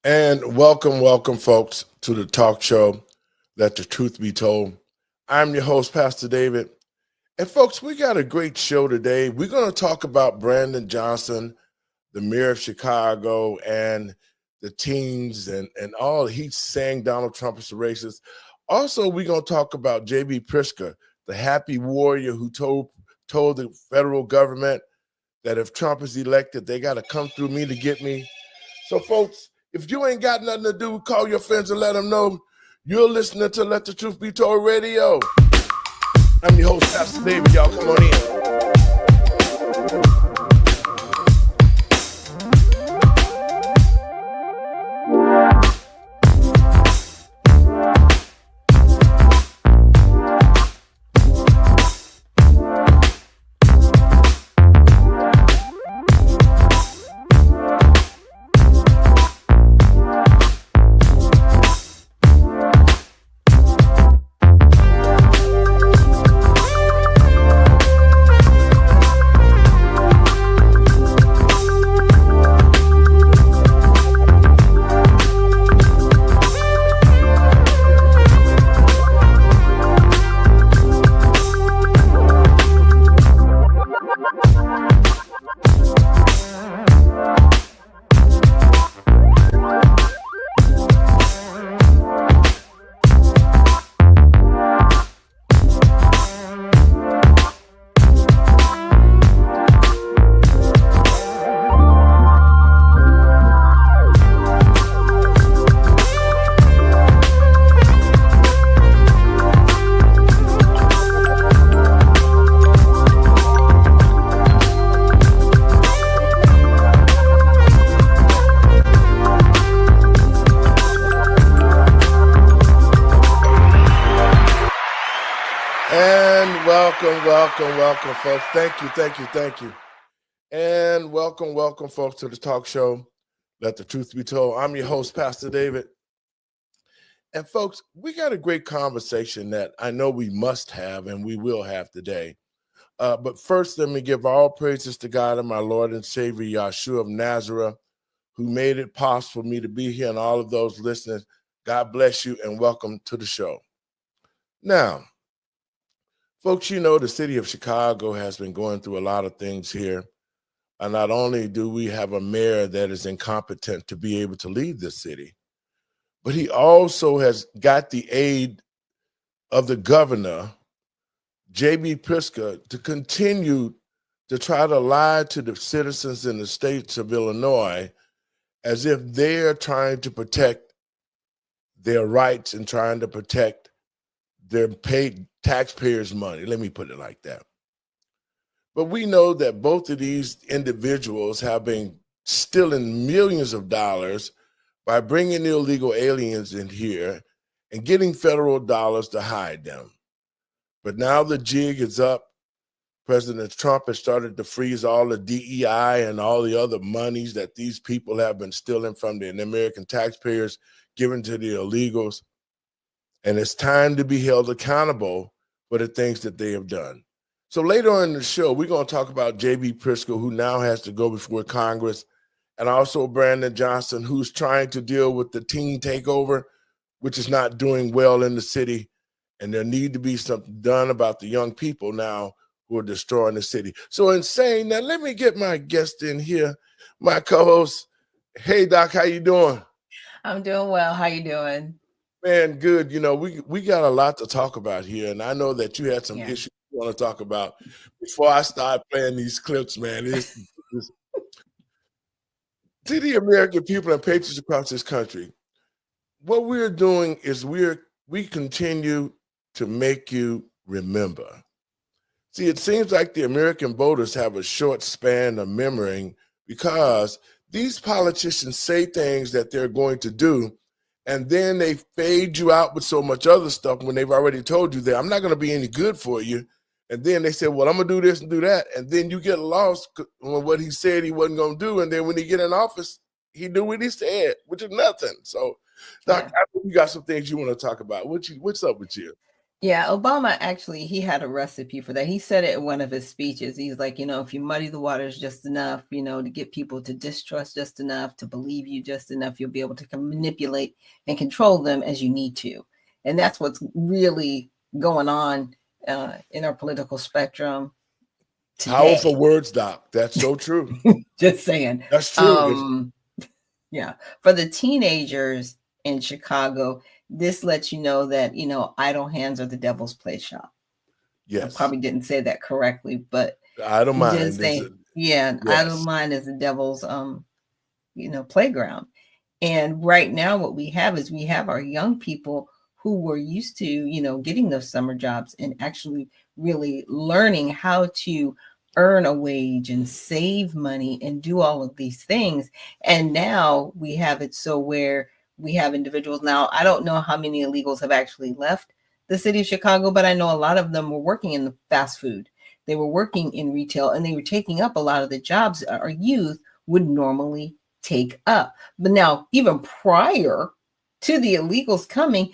And welcome, folks, to the talk show, Let the Truth Be Told. I'm your host, Pastor David. And, folks, we got a great show today. We're going to talk about Brandon Johnson, the mayor of Chicago, and the teens and all he's saying Donald Trump is a racist. Also, we're going to talk about J.B. Pritzker, the happy warrior who told the federal government that if Trump is elected, they got to come through me to get me. So, folks, if you ain't got nothing to do, call your friends and let them know you're listening to Let the Truth Be Told Radio. I'm your host, Pastor David. Y'all come on in. Welcome, folks. Thank you. And welcome, folks, to the talk show, Let the Truth Be Told. I'm your host, Pastor David. And, folks, we got a great conversation that I know we must have and we will have today. But first, let me give all praises to God and my Lord and Savior, Yahshua of Nazareth, who made it possible for me to be here, and all of those listening. God bless you and welcome to the show. Now, folks, you know the city of Chicago has been going through a lot of things here. And not only do we have a mayor that is incompetent to be able to lead the city, but he also has got the aid of the governor, J.B. Pritzker, to continue to try to lie to the citizens in the states of Illinois as if they're trying to protect their rights and trying to protect their paid taxpayers' money. Let me put it like that. But we know that both of these individuals have been stealing millions of dollars by bringing illegal aliens in here and getting federal dollars to hide them. But now the jig is up. President Trump has started to freeze all the DEI and all the other monies that these people have been stealing from the American taxpayers, given to the illegals. And it's time to be held accountable for the things that they have done. So later on in the show, we're going to talk about J.B. Pritzker, who now has to go before Congress, and also Brandon Johnson, who's trying to deal with the teen takeover, which is not doing well in the city. And there need to be something done about the young people now who are destroying the city. So in saying that, let me get my guest in here, my co-host. Hey, Doc, how you doing? I'm doing well. How you doing? Man, good. You know, we got a lot to talk about here, and I know that you had some issues you want to talk about. Before I start playing these clips, man, to the American people and patriots across this country, what we're doing is we continue to make you remember. See, it seems like the American voters have a short span of memory because these politicians say things that they're going to do, and then they fade you out with so much other stuff when they've already told you that I'm not going to be any good for you. And then they say, well, I'm going to do this and do that. And then you get lost on what he said he wasn't going to do. And then when he get in office, he do what he said, which is nothing. So, Doc, I think you got some things you want to talk about. What's up with you? Yeah, Obama actually, he had a recipe for that. He said it in one of his speeches. He's like, if you muddy the waters just enough, to get people to distrust just enough, to believe you just enough, you'll be able to manipulate and control them as you need to. And that's what's really going on in our political spectrum today. Powerful words, Doc. That's so true. Just saying. That's true. Yeah. For the teenagers in Chicago, this lets you know that, idle hands are the devil's play shop. Yes. I probably didn't say that correctly, but idle mind. Idle mind is the devil's, playground. And right now what we have is we have our young people who were used to, getting those summer jobs and actually really learning how to earn a wage and save money and do all of these things. And now we have it so where we have individuals now. I don't know how many illegals have actually left the city of Chicago, but I know a lot of them were working in the fast food. They were working in retail, and they were taking up a lot of the jobs our youth would normally take up. But now, even prior to the illegals coming,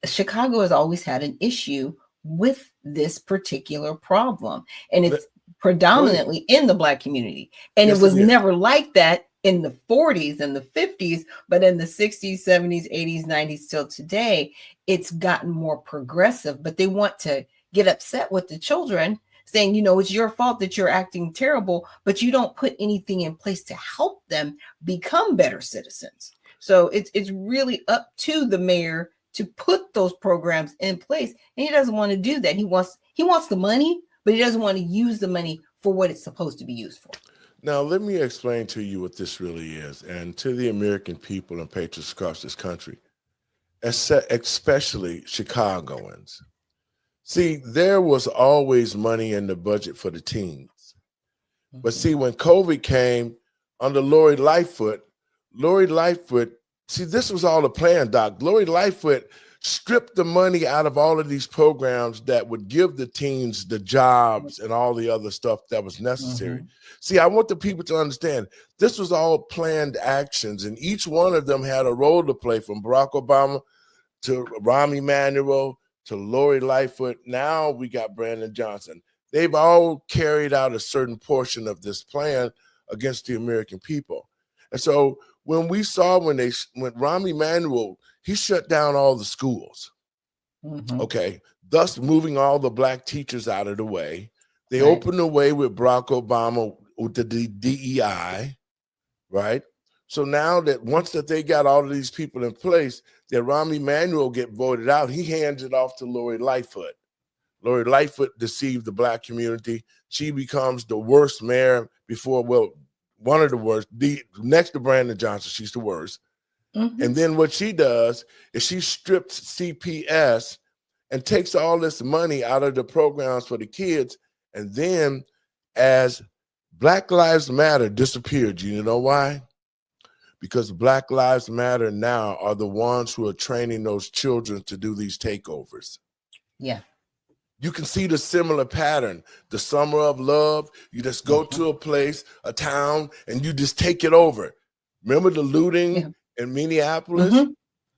Chicago has always had an issue with this particular problem. And it's predominantly in the Black community. And it was never like that in the 40s and the 50s, but in the 60s, 70s, 80s, 90s, till today, it's gotten more progressive. But they want to get upset with the children, saying, it's your fault that you're acting terrible, but you don't put anything in place to help them become better citizens. So it's really up to the mayor to put those programs in place. And he doesn't want to do that. He wants the money, but he doesn't want to use the money for what it's supposed to be used for. Now, let me explain to you what this really is, and to the American people and patriots across this country, especially Chicagoans. See, there was always money in the budget for the teens. Mm-hmm. But see, when COVID came under Lori Lightfoot, see, this was all a plan, Doc. Lori Lightfoot stripped the money out of all of these programs that would give the teens the jobs and all the other stuff that was necessary. Mm-hmm. See, I want the people to understand this was all planned actions, and each one of them had a role to play, from Barack Obama to Rahm Emanuel to Lori Lightfoot. Now we got Brandon Johnson. They've all carried out a certain portion of this plan against the American people. And so when we saw when Rahm Emanuel, he shut down all the schools, okay, thus moving all the Black teachers out of the way. They opened the way with Barack Obama with the DEI, right? So now that once that they got all of these people in place, that Rahm Emanuel get voted out, he hands it off to Lori Lightfoot. Lori Lightfoot deceived the Black community. She becomes the worst mayor one of the worst, next to Brandon Johnson, she's the worst. Mm-hmm. And then what she does is she strips CPS and takes all this money out of the programs for the kids. And then as Black Lives Matter disappeared, you know why? Because Black Lives Matter now are the ones who are training those children to do these takeovers. Yeah. You can see the similar pattern. The summer of love, you just go to a place, a town, and you just take it over. Remember the looting in Minneapolis? Mm-hmm.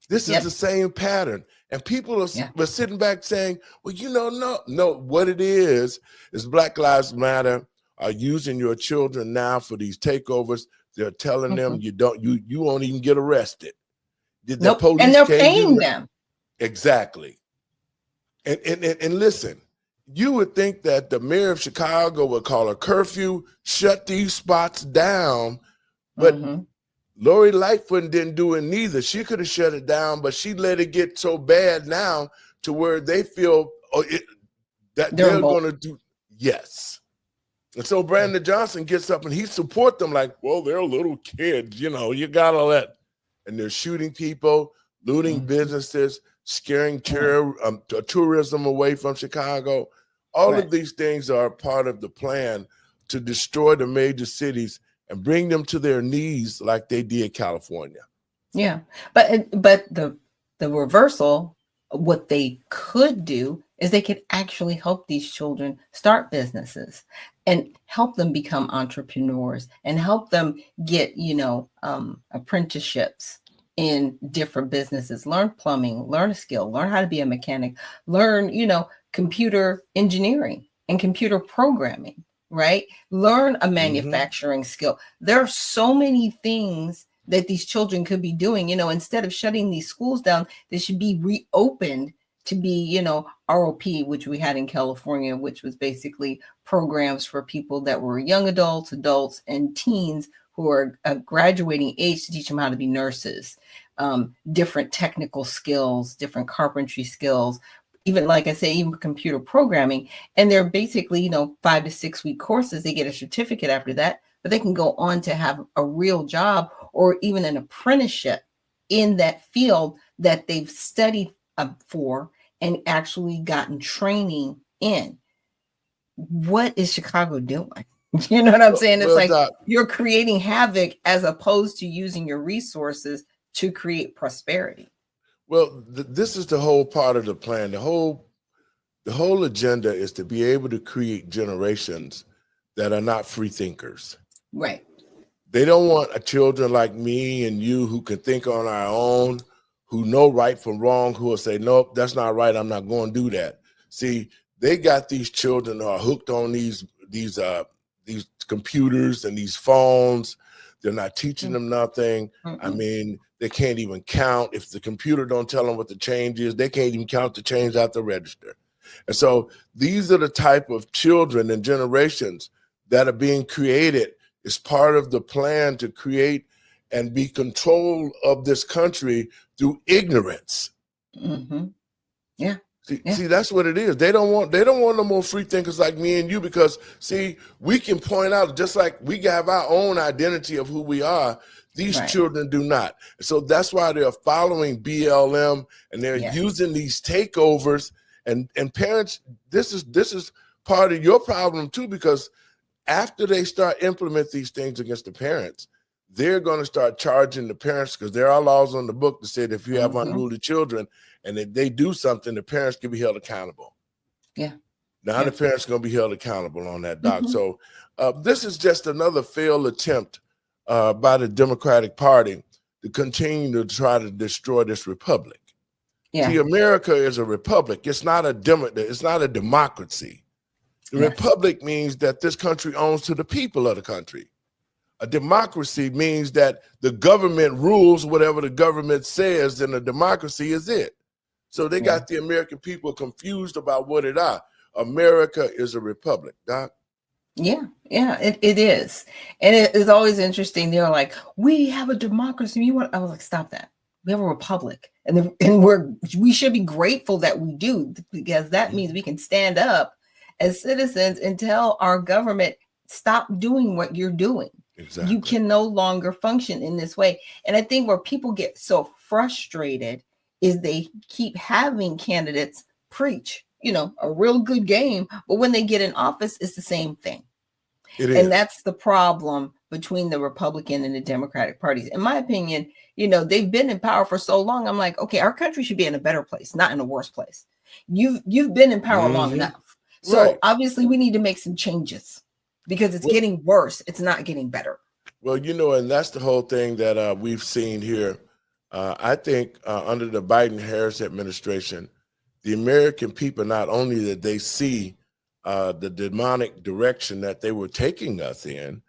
This is the same pattern. And people are sitting back saying, well, no, what it is Black Lives Matter are using your children now for these takeovers. They're telling them you won't even get arrested. Nope. And they're paying them. Exactly. And listen, you would think that the mayor of Chicago would call a curfew, shut these spots down, but Lori Lightfoot didn't do it neither. She could have shut it down, but she let it get so bad now to where they feel that they're going to do, yes. And so Brandon Johnson gets up and he support them like, well, they're little kids, you got all that. And they're shooting people, looting businesses, scaring tourism away from Chicago. All of these things are part of the plan to destroy the major cities and bring them to their knees like they did California. Yeah, but the reversal, what they could do is they could actually help these children start businesses and help them become entrepreneurs and help them get, apprenticeships in different businesses. Learn plumbing, learn a skill, learn how to be a mechanic, learn, computer engineering and computer programming, right? Learn a manufacturing skill. There are so many things that these children could be doing. Instead of shutting these schools down, they should be reopened to be, ROP, which we had in California, which was basically programs for people that were young adults, and teens who are graduating age to teach them how to be nurses, different technical skills, different carpentry skills, even, like I say, even computer programming. And they're basically, 5 to 6 week courses. They get a certificate after that, but they can go on to have a real job or even an apprenticeship in that field that they've studied for and actually gotten training in. What is Chicago doing? You know what I'm saying? It's like you're creating havoc as opposed to using your resources to create prosperity. Well, this is the whole part of the plan. The whole agenda is to be able to create generations that are not free thinkers. Right. They don't want children like me and you who can think on our own, who know right from wrong, who will say, nope, that's not right. I'm not going to do that. See, they got these children who are hooked on these computers and these phones. They're not teaching them nothing. I mean, they can't even count. If the computer don't tell them what the change is, they can't even count the change out the register. And so these are the type of children and generations that are being created as part of the plan to create and be control of this country through ignorance. Yeah. See, that's what it is. They don't want no more free thinkers like me and you, because see, we can point out, just like we have our own identity of who we are, these children do not. So that's why they're following BLM and they're using these takeovers. And parents, this is part of your problem too, because after they start implement these things against the parents, they're going to start charging the parents, because there are laws on the book that said if you have unruly children and if they do something, the parents can be held accountable. Yeah. Now the parents are going to be held accountable on that, Doc. So this is just another failed attempt by the Democratic Party to continue to try to destroy this republic. Yeah. See, America is a republic. It's not a democracy. The republic means that this country owns to the people of the country. A democracy means that the government rules whatever the government says, and a democracy is it. So they got the American people confused about what it are. America is a republic, Doc. Yeah, it is. And it is always interesting. They're like, we have a democracy. I was like, stop that. We have a republic. And we should be grateful that we do, because that means we can stand up as citizens and tell our government, stop doing what you're doing. Exactly. You can no longer function in this way. And I think where people get so frustrated is they keep having candidates preach, a real good game, but when they get in office, it's the same thing. And that's the problem between the Republican and the Democratic parties. In my opinion, they've been in power for so long. I'm like, okay, our country should be in a better place, not in a worse place. You've been in power long enough. So obviously we need to make some changes, because it's getting worse. It's not getting better. Well, and that's the whole thing that we've seen here. I think under the Biden-Harris administration, the American people, not only did they see the demonic direction that they were taking us in,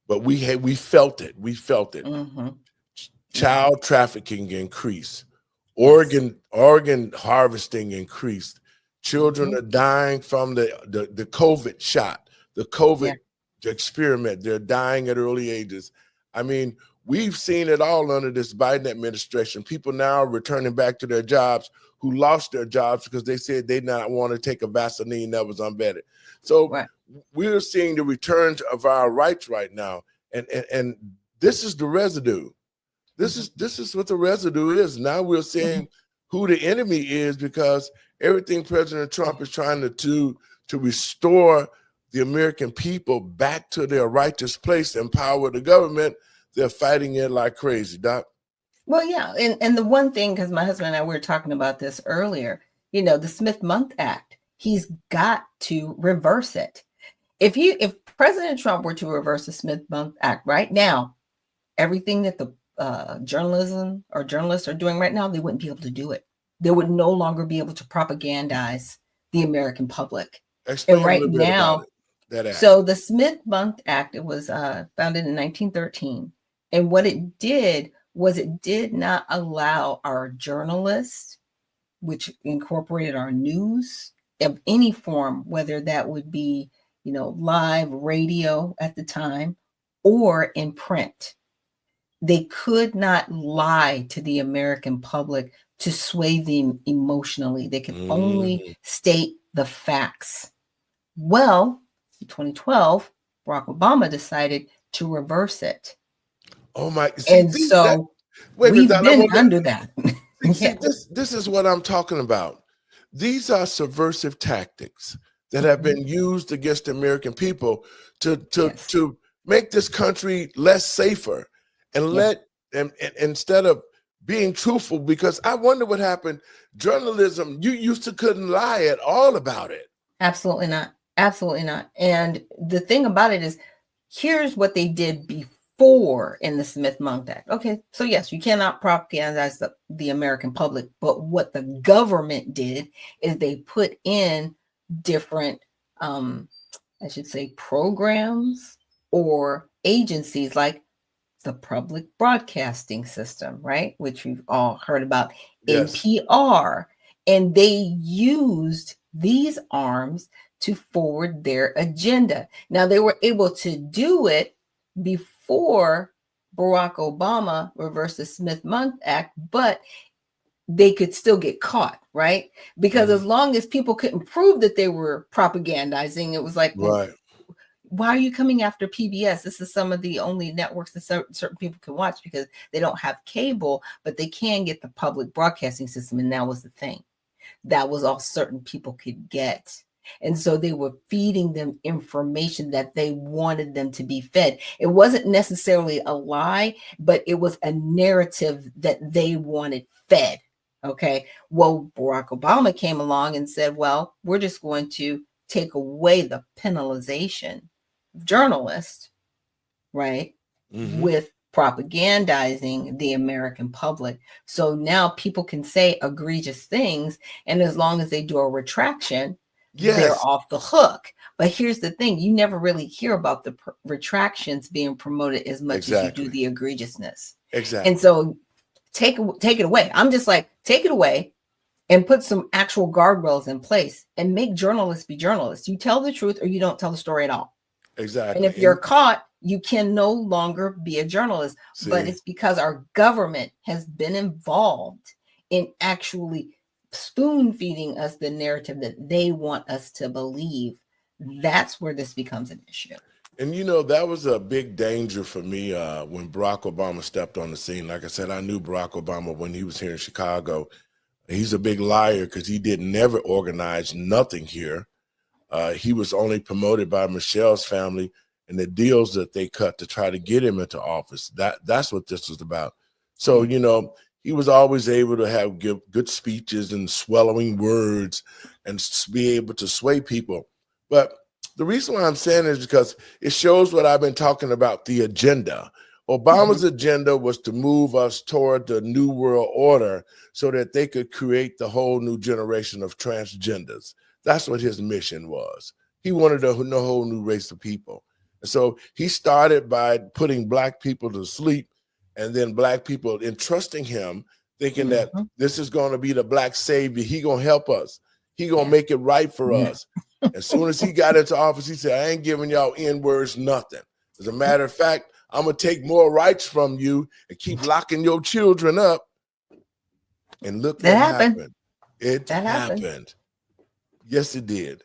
but we felt it. We felt it. Child trafficking increased. Organ harvesting increased. Children are dying from the COVID shot, the COVID experiment. They're dying at early ages. I mean, we've seen it all under this Biden administration. People now are returning back to their jobs who lost their jobs because they said they did not want to take a vaccine that was unvetted. So we're seeing the return of our rights right now. And this is the residue. This is what the residue is. Now we're seeing who the enemy is, because everything President Trump is trying to do to restore the American people back to their righteous place, empower the government, they're fighting it like crazy, Doc. Well, yeah. And the one thing, because my husband and I were talking about this earlier, the Smith-Mundt Act, he's got to reverse it. If President Trump were to reverse the Smith-Mundt Act right now, everything that the journalism or journalists are doing right now, they wouldn't be able to do it. They would no longer be able to propagandize the American public. Explain And a right little bit about now, it. That act. so the Smith-Mundt Act, it was founded in 1913. And what it did was it did not allow our journalists, which incorporated our news of any form, whether that would be, live radio at the time or in print. They could not lie to the American public to sway them emotionally. They could only state the facts. Well, in 2012, Barack Obama decided to reverse it. Oh my! And so we've been under that. See, this is what I'm talking about. These are subversive tactics that have been used against the American people to make this country less safer and instead of being truthful. Because I wonder what happened. Journalism, you used to couldn't lie at all about it. Absolutely not. Absolutely not. And the thing about it is, here's what they did before in the Smith-Mundt Act. Okay, so yes, you cannot propagandize the American public, but what the government did is they put in different, I should say, programs or agencies like the public broadcasting system, right? Which we've all heard about, NPR. And they used these arms to forward their agenda. Now, they were able to do it before Barack Obama reversed the Smith-Mundt Act, but they could still get caught, right? Because as long as people couldn't prove that they were propagandizing, it was like, well, why are you coming after PBS? This is some of the only networks that certain people can watch because they don't have cable, but they can get the public broadcasting system. And that was the thing. That was all certain people could get. And so they were feeding them information that they wanted them to be fed. It wasn't necessarily a lie, but it was a narrative that they wanted fed. Okay. Well, Barack Obama came along and said, well, we're just going to take away the penalization of journalists, right? With propagandizing the American public. So now people can say egregious things. And as long as they do a retraction, they're off the hook. But here's the thing. You never really hear about the retractions being promoted as much as you do the egregiousness. Exactly. And so take it away. I'm just like, take it away and put some actual guardrails in place and make journalists be journalists. You tell the truth or you don't tell the story at all. Exactly. And if you're caught, you can no longer be a journalist. But it's because our government has been involved in actually spoon feeding us the narrative that they want us to believe. That's where this becomes an issue. And that was a big danger for me when Barack Obama stepped on the scene. Like I said, I knew Barack Obama when he was here in Chicago. He's a big liar because he never organize nothing here. He was only promoted by Michelle's family and the deals that they cut to try to get him into office. That's what this was about. So, he was always able to give good speeches and swallowing words and be able to sway people. But the reason why I'm saying is because it shows what I've been talking about, the agenda. Obama's agenda was to move us toward the New World Order so that they could create the whole new generation of transgenders. That's what his mission was. He wanted a whole new race of people. And so he started by putting Black people to sleep, and then Black people entrusting him, thinking that this is going to be the Black savior. He going to help us. He going to make it right for us. As soon as he got into office, he said, I ain't giving y'all N-words nothing. As a matter of fact, I'm going to take more rights from you and keep locking your children up. And look what happened. It happened. Yes, it did.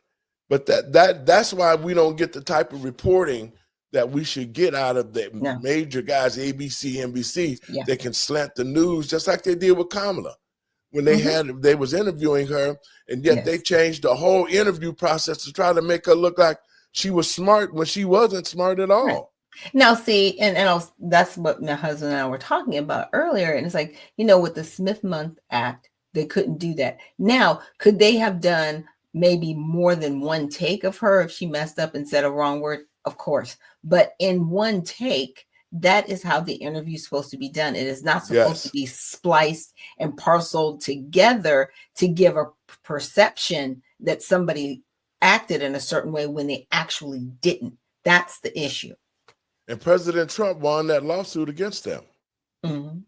But that's why we don't get the type of reporting that we should get out of the major guys, ABC, NBC, that can slant the news just like they did with Kamala when they was interviewing her, and yet they changed the whole interview process to try to make her look like she was smart when she wasn't smart at all. Right. Now, see, that's what my husband and I were talking about earlier. And it's like, with the Smith-Mundt Act, they couldn't do that. Now, could they have done maybe more than one take of her if she messed up and said a wrong word? Of course. But in one take, that is how the interview is supposed to be done. It is not supposed to Yes. be spliced and parceled together to give a perception that somebody acted in a certain way when they actually didn't. That's the issue. And President Trump won that lawsuit against them. Mm-hmm.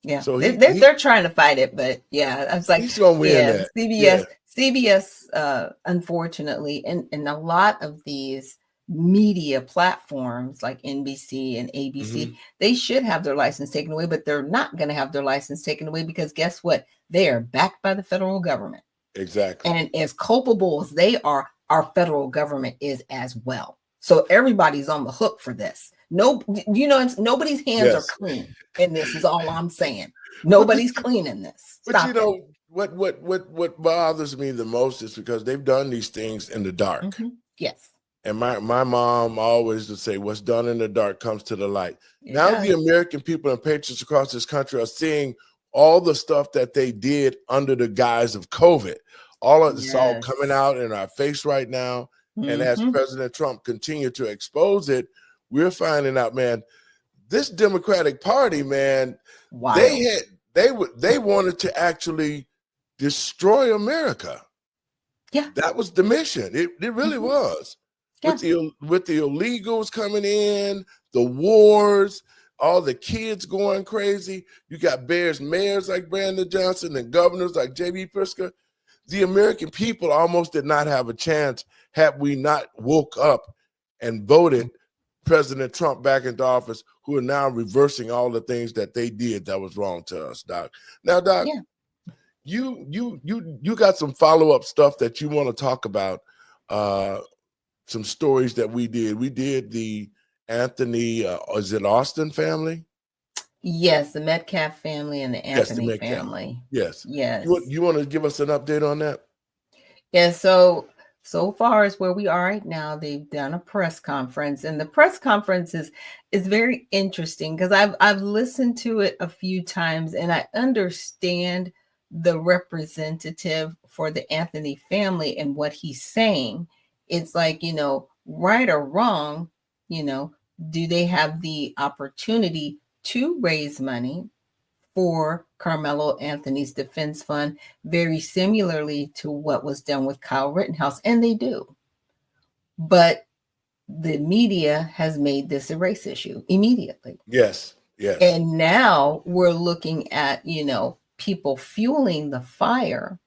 Yeah, So they're trying to fight it, but yeah, I was like, he's gonna win yeah, that. CBS, unfortunately, and a lot of these media platforms like NBC and ABC, they should have their license taken away, but they're not going to have their license taken away because guess what? They are backed by the federal government. Exactly. And as culpable as they are, our federal government is as well. So everybody's on the hook for this. No, nobody's hands are clean in this is all I'm saying. Nobody's clean in this. But what bothers me the most is because they've done these things in the dark. Mm-hmm. Yes. And my mom always would say, what's done in the dark comes to the light. Now does. the American people and patriots across this country are seeing all the stuff that they did under the guise of COVID. All of it's all coming out in our face right now. And as President Trump continued to expose it, we're finding out, man, this Democratic Party, man, they wanted to actually destroy America. Yeah, that was the mission. It really was. Yeah. With the illegals coming in, the wars, all the kids going crazy. You got mayors like Brandon Johnson and governors like J.B. Pritzker. The American people almost did not have a chance had we not woke up and voted President Trump back into office, who are now reversing all the things that they did that was wrong to us, Doc. Now, Doc, you got some follow-up stuff that you want to talk about, some stories that we did. We did the Anthony, is it Austin family? Yes, the Metcalf family and the Anthony family. Yes. Yes. You want to give us an update on that? Yeah, so far as where we are right now, they've done a press conference, and the press conference is very interesting because I've listened to it a few times, and I understand the representative for the Anthony family and what he's saying. It's like, right or wrong, do they have the opportunity to raise money for Carmelo Anthony's defense fund, very similarly to what was done with Kyle Rittenhouse, and they do. But the media has made this a race issue immediately. Yes. And now we're looking at, people fueling the fire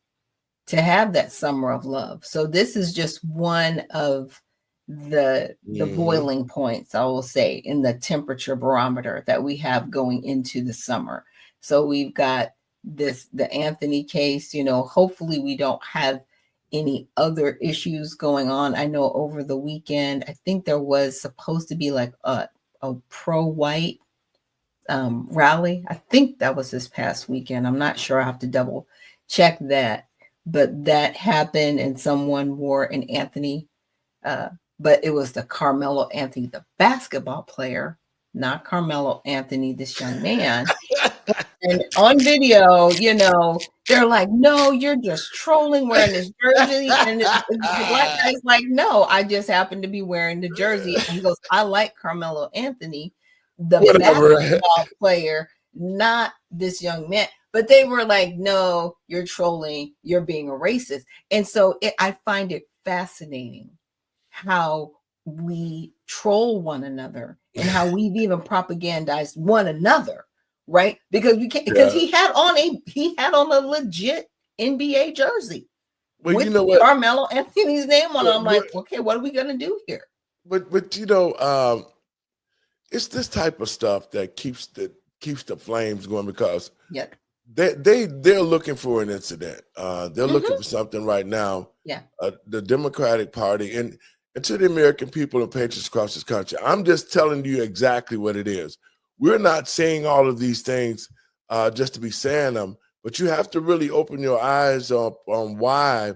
to have that summer of love. So this is just one of the boiling points, I will say, in the temperature barometer that we have going into the summer. So we've got the Anthony case, hopefully we don't have any other issues going on. I know over the weekend, I think there was supposed to be like a pro-white rally. I think that was this past weekend. I'm not sure. I have to double check that. But that happened and someone wore an Anthony, but it was the Carmelo Anthony, the basketball player, not Carmelo Anthony, this young man. And on video, they're like, no, you're just trolling wearing this jersey. And the black guy's like, no, I just happen to be wearing the jersey. And he goes, I like Carmelo Anthony, the basketball player, not this young man. But they were like, no, you're trolling, you're being a racist. And so I find it fascinating how we troll one another and how we've even propagandized one another, right? Because we can't, because he had on a legit NBA jersey with Carmelo Anthony's name on it. I'm like, okay, what are we gonna do here? But it's this type of stuff that keeps the flames going, because they're looking for an incident. They're looking for something right now. Yeah. The Democratic Party and to the American people and patriots across this country, I'm just telling you exactly what it is. We're not saying all of these things just to be saying them, but you have to really open your eyes up on why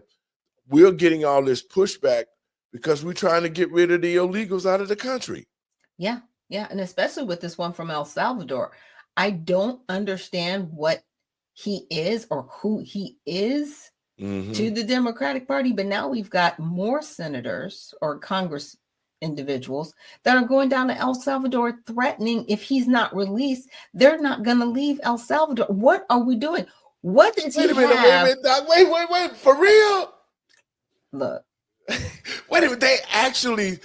we're getting all this pushback, because we're trying to get rid of the illegals out of the country. Yeah. And especially with this one from El Salvador. I don't understand what he is or who he is to the Democratic Party, but now we've got more senators or Congress individuals that are going down to El Salvador threatening if he's not released, they're not going to leave El Salvador. What are we doing? What does he have? Wait a minute, Doc. Wait. For real? Look. Wait a minute. They actually,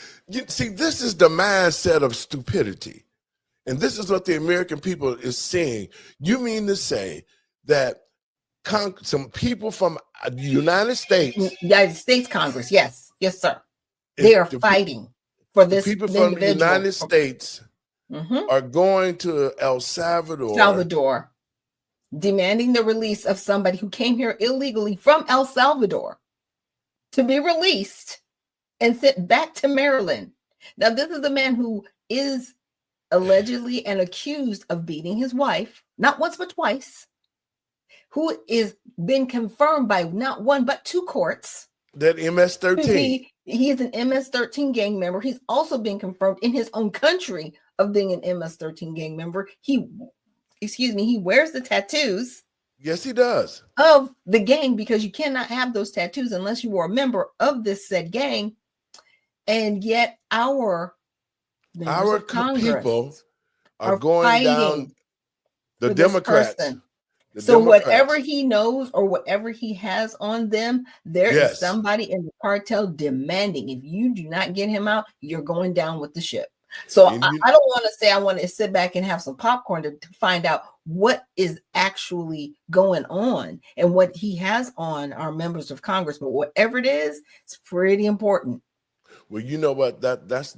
see, this is the mindset of stupidity. And this is what the American people is seeing. You mean to say that some people from the United States Congress, yes, sir, they are fighting for this. People from the United States are going to El Salvador, demanding the release of somebody who came here illegally from El Salvador to be released and sent back to Maryland. Now, this is the man who is allegedly and accused of beating his wife, not once but twice, who is been confirmed by not one but two courts. That MS-13. He is an MS-13 gang member. He's also been confirmed in his own country of being an MS-13 gang member. He wears the tattoos. Yes, he does. Of the gang, because you cannot have those tattoos unless you were a member of this said gang. And yet our people are going down the Democrats. Whatever he knows or whatever he has on them, there is somebody in the cartel demanding, if you do not get him out, you're going down with the ship. So I don't want to say I want to sit back and have some popcorn to find out what is actually going on and what he has on our members of Congress. But whatever it is, it's pretty important. Well, you know what? That's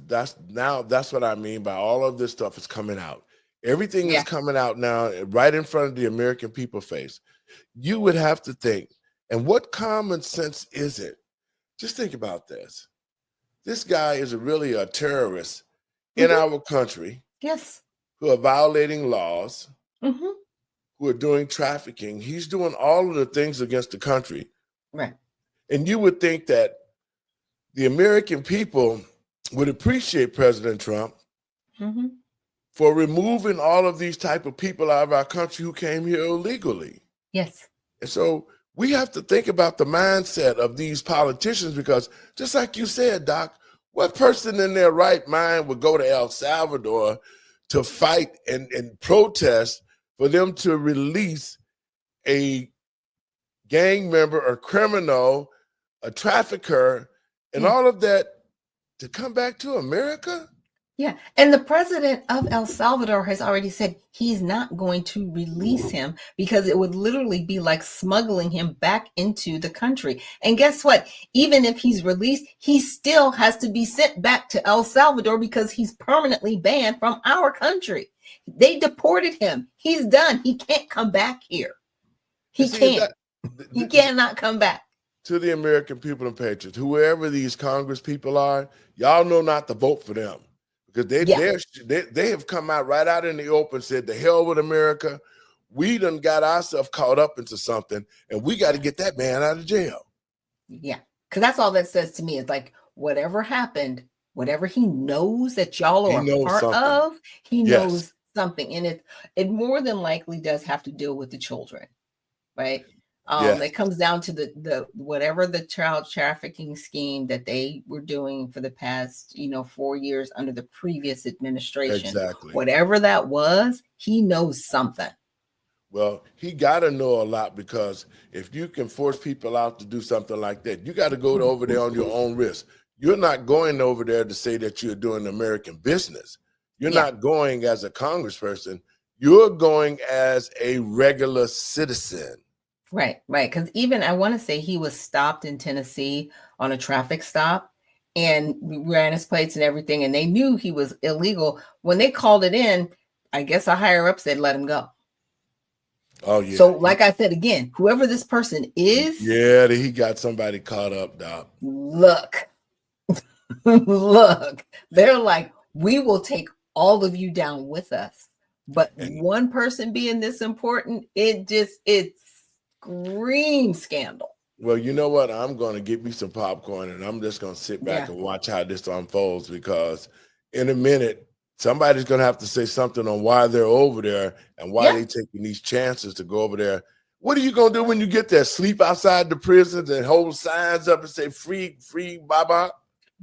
what I mean by all of this stuff is coming out. Everything is coming out now right in front of the American people face. You would have to think, and what common sense is it? Just think about this. This guy is really a terrorist in our country. Yes. Who are violating laws, who are doing trafficking. He's doing all of the things against the country. Right. And you would think that the American people would appreciate President Trump for removing all of these type of people out of our country who came here illegally. Yes. And so we have to think about the mindset of these politicians, because just like you said, Doc, what person in their right mind would go to El Salvador to fight and protest for them to release a gang member, a criminal, a trafficker, and all of that to come back to America? Yeah. And the president of El Salvador has already said he's not going to release him because it would literally be like smuggling him back into the country. And guess what? Even if he's released, he still has to be sent back to El Salvador because he's permanently banned from our country. They deported him. He's done. He can't come back here. He can't. He cannot come back. To the American people and patriots, whoever these Congress people are, y'all know not to vote for them. Because they have come out right out in the open, said, the hell with America. We done got ourselves caught up into something, and we got to get that man out of jail. Yeah, because that's all that says to me. Is like, whatever happened, whatever he knows that y'all are a part of, he knows something. And it more than likely does have to deal with the children, right? It comes down to the whatever the child trafficking scheme that they were doing for the past 4 years under the previous administration. Exactly. Whatever that was, he knows something. Well, he got to know a lot, because if you can force people out to do something like that, you got to go over there on your own risk. You're not going over there to say that you're doing American business. You're not going as a congressperson. You're going as a regular citizen. Right. Because even I want to say he was stopped in Tennessee on a traffic stop and ran his plates and everything. And they knew he was illegal. When they called it in, I guess a higher up said, let him go. Oh, yeah. So like I said, again, whoever this person is. Yeah, he got somebody caught up, Doc. Look, they're like, we will take all of you down with us. But one person being this important, it's screams scandal. Well, you know what? I'm going to get me some popcorn and I'm just going to sit back and watch how this unfolds, because in a minute, somebody's going to have to say something on why they're over there and why they're taking these chances to go over there. What are you going to do when you get there? Sleep outside the prisons and hold signs up and say, free, free, Baba?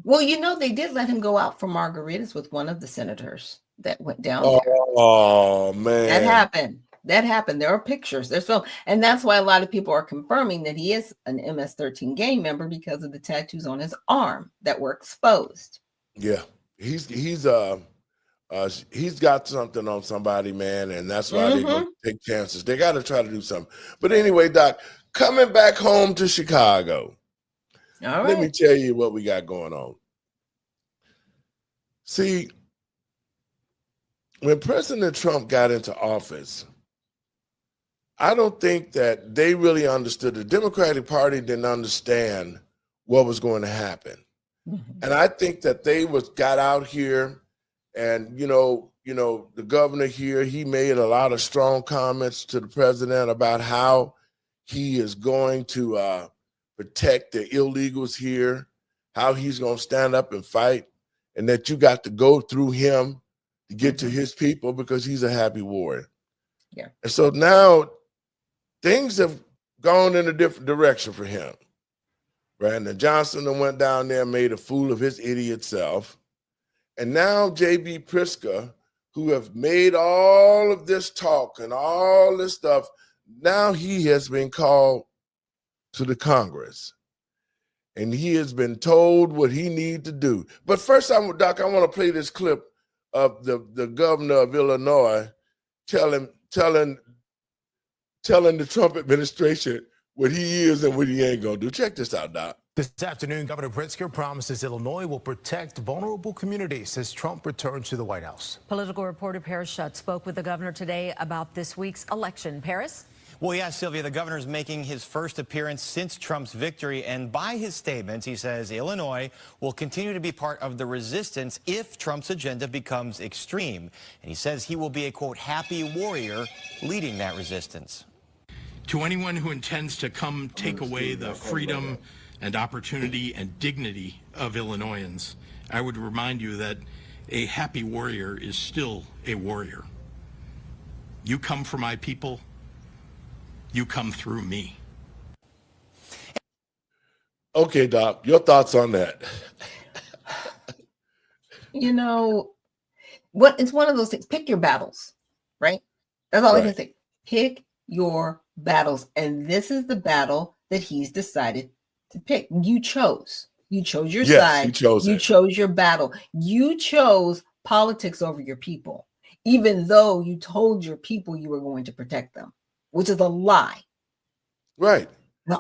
Well, they did let him go out for margaritas with one of the senators that went down there. Oh That man. happened. That happened. There are pictures. There's film. And that's why a lot of people are confirming that he is an MS-13 gang member because of the tattoos on his arm that were exposed. Yeah. He's got something on somebody, man, and that's why they go take chances. They got to try to do something. But anyway, Doc, coming back home to Chicago, All let me right. tell you what we got going on. See, when President Trump got into office, I don't think that they really understood. The Democratic Party didn't understand what was going to happen. And I think that they got out here, and the governor here, he made a lot of strong comments to the president about how he is going to protect the illegals here, how he's going to stand up and fight, and that you got to go through him to get to his people because he's a happy warrior. Yeah. And so now things have gone in a different direction for him. Brandon Johnson went down there and made a fool of his idiot self. And now J.B. Pritzker, who have made all of this talk and all this stuff, now he has been called to the Congress. And he has been told what he needs to do. But first, Doc, I want to play this clip of the governor of Illinois telling the Trump administration what he is and what he ain't gonna do. Check this out, Doc. This afternoon, Governor Pritzker promises Illinois will protect vulnerable communities as Trump returns to the White House. Political reporter Paris Schutt spoke with the governor today about this week's election. Paris? Well, yeah, Sylvia, the governor's making his first appearance since Trump's victory, and by his statements, he says Illinois will continue to be part of the resistance if Trump's agenda becomes extreme. And he says he will be a, quote, happy warrior leading that resistance. To anyone who intends to come take away the freedom and opportunity and dignity of Illinoisans, I would remind you that a happy warrior is still a warrior. You come for my people, you come through me. Okay, Doc, your thoughts on that? It's one of those things. Pick your battles, right? That's all I can say. Pick your battles. And this is the battle that he's decided to pick. You chose your side. You chose your battle. You chose politics over your people, even though you told your people you were going to protect them, which is a lie. Right.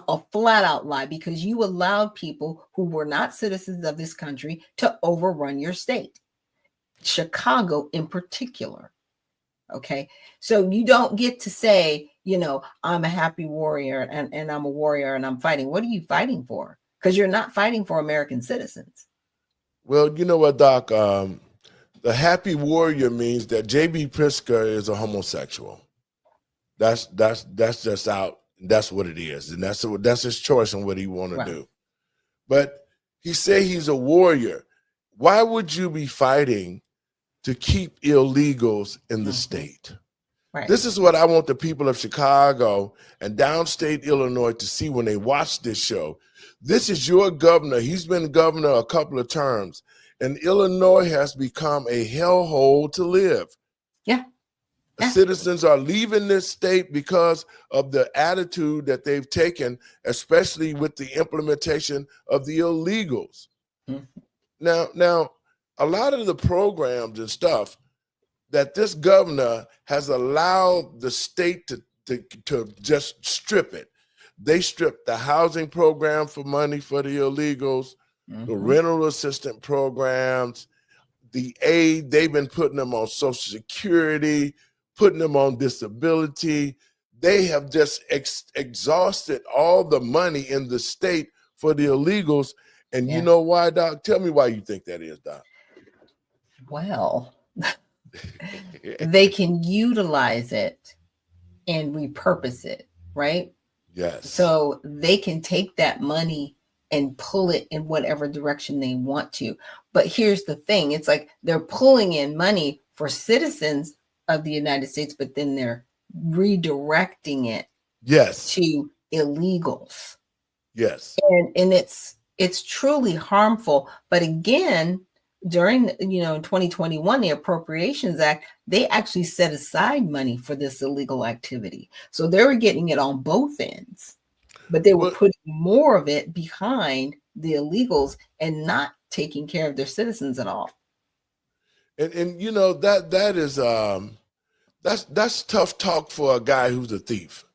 A flat out lie, because you allowed people who were not citizens of this country to overrun your state, Chicago in particular. Okay. So you don't get to say, I'm a happy warrior and I'm a warrior and I'm fighting. What are you fighting for? Because you're not fighting for American citizens. Well, you know what, Doc? The happy warrior means that J.B. Pritzker is a homosexual. That's just out. That's what it is. And that's his choice on what he want to do. But he say he's a warrior. Why would you be fighting to keep illegals in the state? Right. This is what I want the people of Chicago and downstate Illinois to see when they watch this show. This is your governor. He's been governor a couple of terms, and Illinois has become a hellhole to live. Yeah. Citizens are leaving this state because of the attitude that they've taken, especially with the implementation of the illegals. Now, a lot of the programs and stuff that this governor has allowed the state to just strip it. They stripped the housing program for money for the illegals, the rental assistance programs, the aid. They've been putting them on Social Security, putting them on disability. They have just exhausted all the money in the state for the illegals. And you know why, Doc? Tell me why you think that is, Doc. Well, they can utilize it and repurpose it, right? Yes. So they can take that money and pull it in whatever direction they want to. But here's the thing. It's like they're pulling in money for citizens of the United States, but then they're redirecting it yes to illegals. Yes. And it's It's truly harmful. But again, during, in 2021, the Appropriations Act, they actually set aside money for this illegal activity. So they were getting it on both ends, but they were Well, putting more of it behind the illegals and not taking care of their citizens at all. and that is that's tough talk for a guy who's a thief.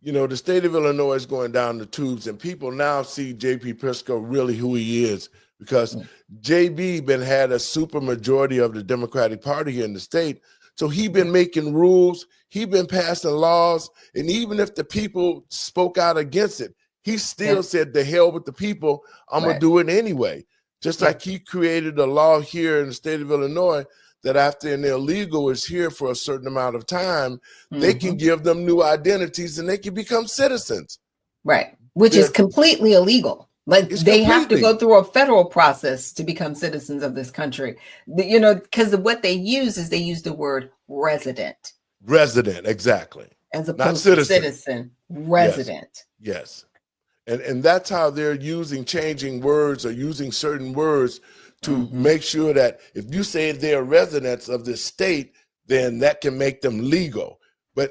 The state of Illinois is going down the tubes, and people now see J.B. Pritzker really who he is, because J.B. had a super majority of the Democratic Party here in the state. So he been making rules, he been passing laws, and even if the people spoke out against it, he still said, "The hell with the people, I'm gonna do it anyway." Just like he created a law here in the state of Illinois that after an illegal is here for a certain amount of time, they can give them new identities and they can become citizens. Right. Which is completely illegal. Like, they have to go through a federal process to become citizens of this country. Because what they use is they use the word resident. Resident, exactly. As opposed to citizen. Resident. Yes. And that's how they're changing words or using certain words to make sure that if you say they're residents of this state, then that can make them legal. But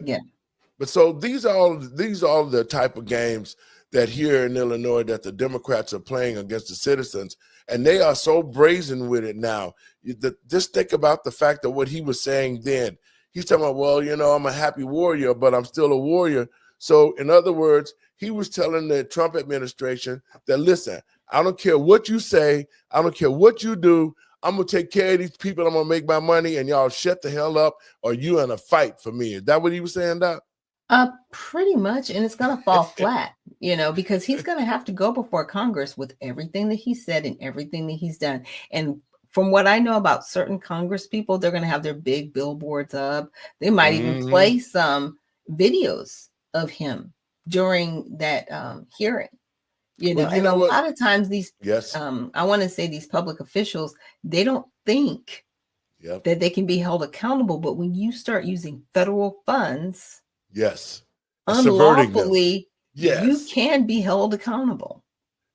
so these are all the type of games that here in Illinois that the Democrats are playing against the citizens, and they are so brazen with it now. Just think about the fact of what he was saying then. He's talking about, well, I'm a happy warrior, but I'm still a warrior. So in other words, he was telling the Trump administration that, listen, I don't care what you say. I don't care what you do. I'm going to take care of these people. I'm going to make my money, and y'all shut the hell up, or you in a fight for me. Is that what he was saying, Doc? Pretty much. And it's going to fall flat, because he's going to have to go before Congress with everything that he said and everything that he's done. And from what I know about certain Congress people, they're going to have their big billboards up. They might even play some videos of him during that hearing. And a lot of times these, I want to say these public officials, they don't think that they can be held accountable. But when you start using federal funds, unlawfully, you can be held accountable.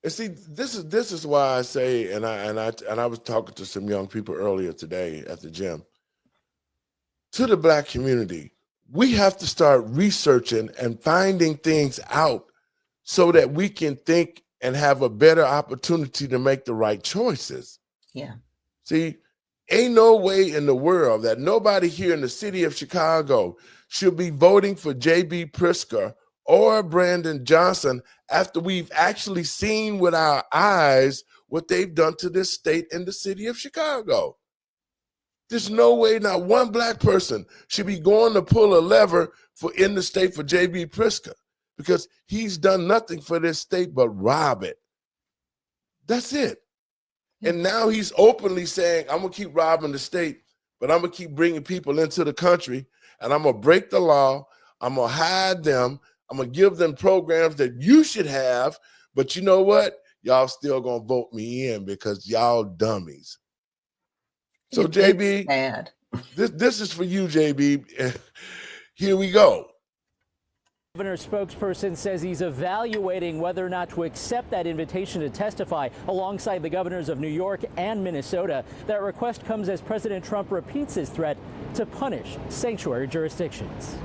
And see, this is why I say, and I was talking to some young people earlier today at the gym. To the Black community, we have to start researching and finding things out so that we can think and have a better opportunity to make the right choices. Yeah. See, ain't no way in the world that nobody here in the city of Chicago should be voting for J.B. Pritzker or Brandon Johnson after we've actually seen with our eyes what they've done to this state and the city of Chicago. There's no way not one Black person should be going to pull a lever in the state for J.B. Pritzker, because he's done nothing for this state but rob it. That's it. And now he's openly saying, I'm going to keep robbing the state, but I'm going to keep bringing people into the country, and I'm going to break the law. I'm going to hide them. I'm going to give them programs that you should have, but you know what? Y'all still going to vote me in because y'all dummies. So, JB, this is for you, JB. Here we go. The governor's spokesperson says he's evaluating whether or not to accept that invitation to testify alongside the governors of New York and Minnesota. That request comes as President Trump repeats his threat to punish sanctuary jurisdictions.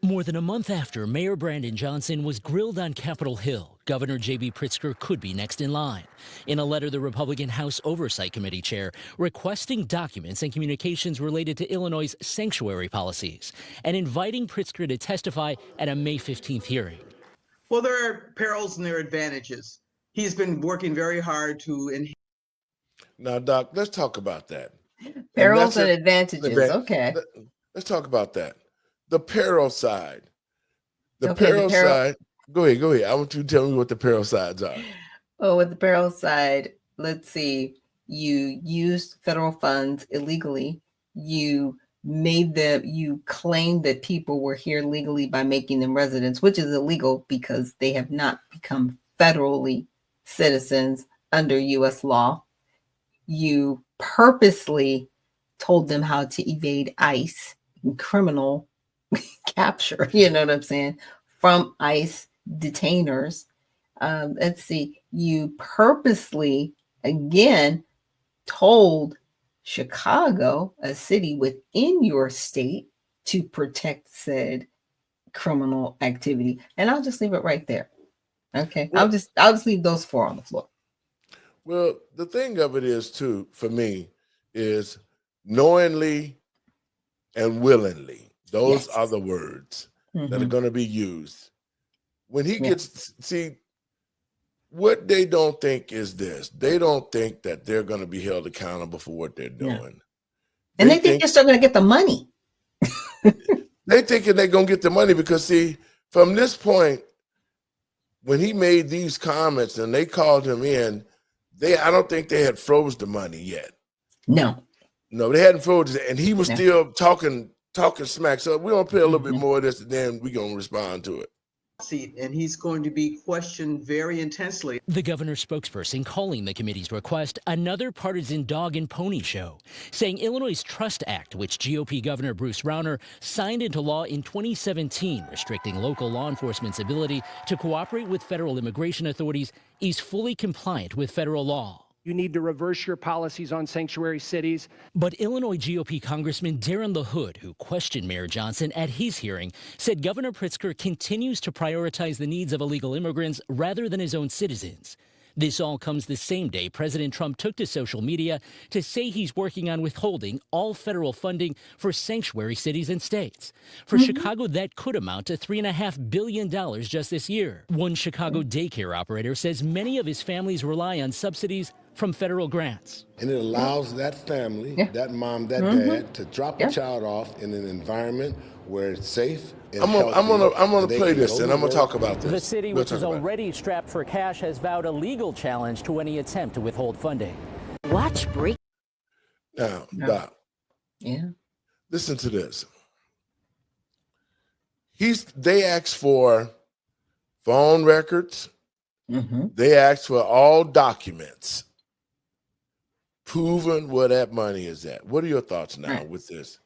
More than a month after Mayor Brandon Johnson was grilled on Capitol Hill, Governor J.B. Pritzker could be next in line. In a letter, the Republican House Oversight Committee chair requesting documents and communications related to Illinois' sanctuary policies and inviting Pritzker to testify at a May 15th hearing. Well, there are perils and there are advantages. He's been working very hard to Now, Doc, let's talk about that. Perils and advantages. Okay. Let's talk about that. The peril side. The peril side. Go ahead. I want you to tell me what the peril sides are. Oh, with the peril side, let's see. You used federal funds illegally. You claimed that people were here legally by making them residents, which is illegal because they have not become federally citizens under U.S. law. You purposely told them how to evade ICE and criminal capture, you know what I'm saying, from ICE detainers. Let's see, you purposely, again, told Chicago, a city within your state, to protect said criminal activity. And I'll just leave it right there. Okay. Well, I'll just leave those four on the floor. Well, the thing of it is, too, for me, is knowingly and willingly. Those are the words that are going to be used. When he gets, see, what they don't think is this. They don't think that they're going to be held accountable for what they're doing. And they think they're still going to get the money. They thinking they're going to get the money because, see, from this point, when he made these comments and they called him in, I don't think they had froze the money yet. No, they hadn't froze it, and he was still talking smack. So we're gonna play a little bit more of this, and then we're gonna respond to it. And he's going to be questioned very intensely. The governor's spokesperson calling the committee's request another partisan dog and pony show, saying Illinois' Trust Act, which GOP Governor Bruce Rauner signed into law in 2017, restricting local law enforcement's ability to cooperate with federal immigration authorities, is fully compliant with federal law. You need to reverse your policies on sanctuary cities. But Illinois GOP Congressman Darren LaHood, who questioned Mayor Johnson at his hearing, said Governor Pritzker continues to prioritize the needs of illegal immigrants rather than his own citizens. This all comes the same day President Trump took to social media to say he's working on withholding all federal funding for sanctuary cities and states. For Chicago, that could amount to $3.5 billion just this year. One Chicago daycare operator says many of his families rely on subsidies from federal grants. And it allows that family, that mom, that dad, to drop a child off in an environment where it's safe. I'm gonna play this, and I'm gonna talk about this. The city, which is already strapped for cash, has vowed a legal challenge to any attempt to withhold funding. Watch break. Now, Doc. Yeah. Listen to this. They asked for phone records. They asked for all documents proving where that money is at. What are your thoughts now with this?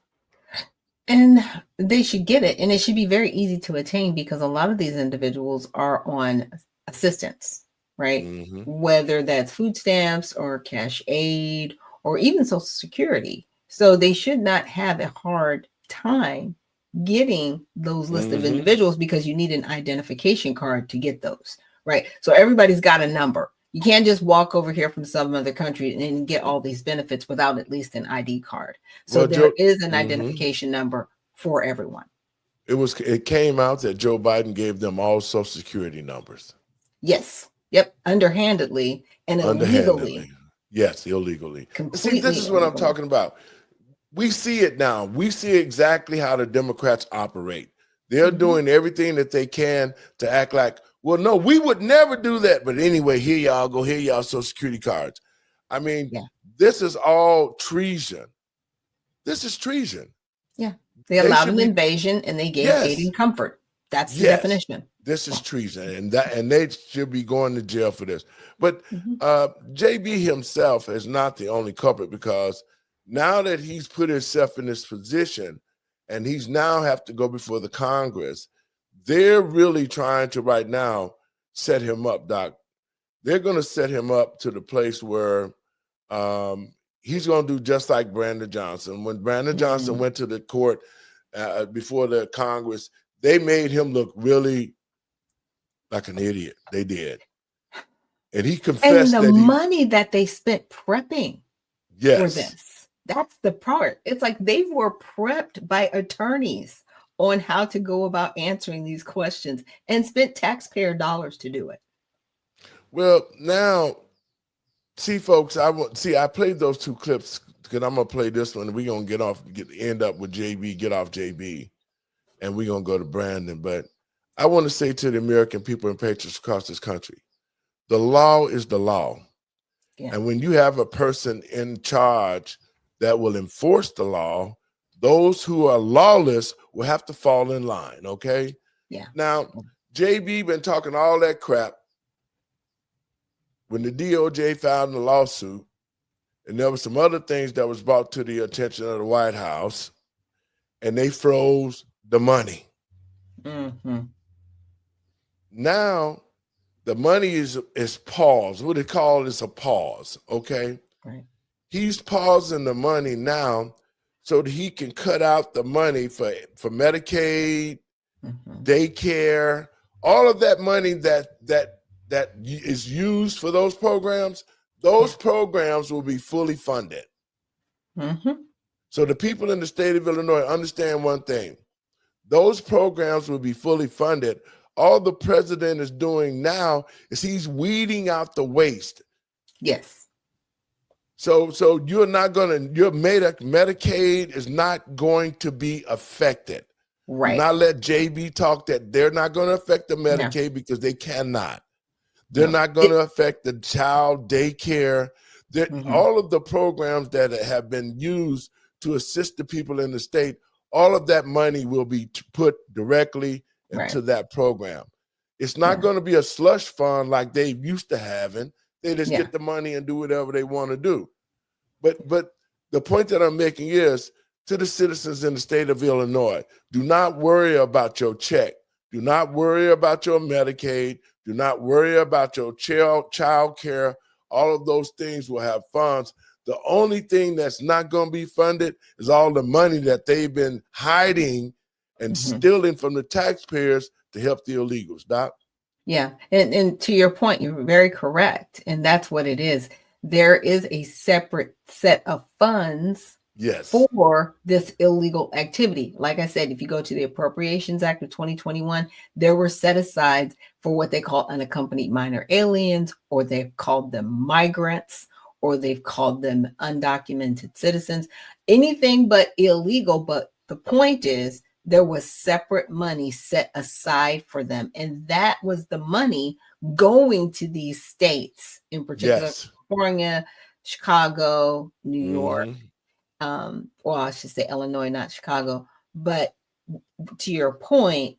And they should get it. And it should be very easy to attain because a lot of these individuals are on assistance, right? Whether that's food stamps or cash aid or even Social Security. So they should not have a hard time getting those list of individuals because you need an identification card to get those, right? So everybody's got a number. You can't just walk over here from some other country and get all these benefits without at least an ID card. So there is an identification number for everyone. It came out that Joe Biden gave them all Social Security numbers. Yes. Yep. Underhandedly and illegally. Yes, illegally. Completely See, this is what I'm talking about. We see it now. We see exactly how the Democrats operate. They're doing everything that they can to act like, well, no, we would never do that. But anyway, here y'all go. Here y'all Social Security cards. I mean, this is all treason. This is treason. Yeah. They allowed an invasion and they gave aid and comfort. That's the definition. This is treason. And they should be going to jail for this. But JB himself is not the only culprit because now that he's put himself in this position and he's now have to go before the Congress, they're really trying to right now set him up, Doc. They're going to set him up to the place where he's going to do just like Brandon Johnson. When Brandon Johnson went to the court before the Congress, they made him look really like an idiot. They did. And he confessed and the money that they spent prepping for this. That's the part. It's like they were prepped by attorneys on how to go about answering these questions and spent taxpayer dollars to do it. Well, now, see, folks, I played those two clips because I'm gonna play this one and we're gonna end up with JB, get off JB, and we're gonna go to Brandon. But I want to say to the American people and patriots across this country, the law is the law. Yeah. And when you have a person in charge that will enforce the law, those who are lawless will have to fall in line, okay? Yeah. Now, JB been talking all that crap when the DOJ filed the lawsuit, and there were some other things that was brought to the attention of the White House, and they froze the money. Now, the money is paused. What they call is a pause, okay? Right. He's pausing the money now so that he can cut out the money for Medicaid, daycare, all of that money that is used for those programs. Those programs will be fully funded. So the people in the state of Illinois understand one thing. Those programs will be fully funded. All the president is doing now is he's weeding out the waste. Yes. So you're not going to, your Medicaid is not going to be affected. Right. Do not let JB talk that they're not going to affect the Medicaid because they cannot. They're not going to affect the child daycare. All of the programs that have been used to assist the people in the state, all of that money will be put directly into that program. It's not going to be a slush fund like they used to having. They just get the money and do whatever they want to do. But the point that I'm making is to the citizens in the state of Illinois, do not worry about your check. Do not worry about your Medicaid. Do not worry about your child care. All of those things will have funds. The only thing that's not going to be funded is all the money that they've been hiding and stealing from the taxpayers to help the illegals, Doc. Yeah. And to your point, you're very correct. And that's what it is. There is a separate set of funds for this illegal activity. Like I said, if you go to the Appropriations Act of 2021, there were set asides for what they call unaccompanied minor aliens, or they've called them migrants, or they've called them undocumented citizens, anything but illegal. But the point is, there was separate money set aside for them. And that was the money going to these states, in particular, California, Chicago, New York, well, I should say Illinois, not Chicago. But to your point,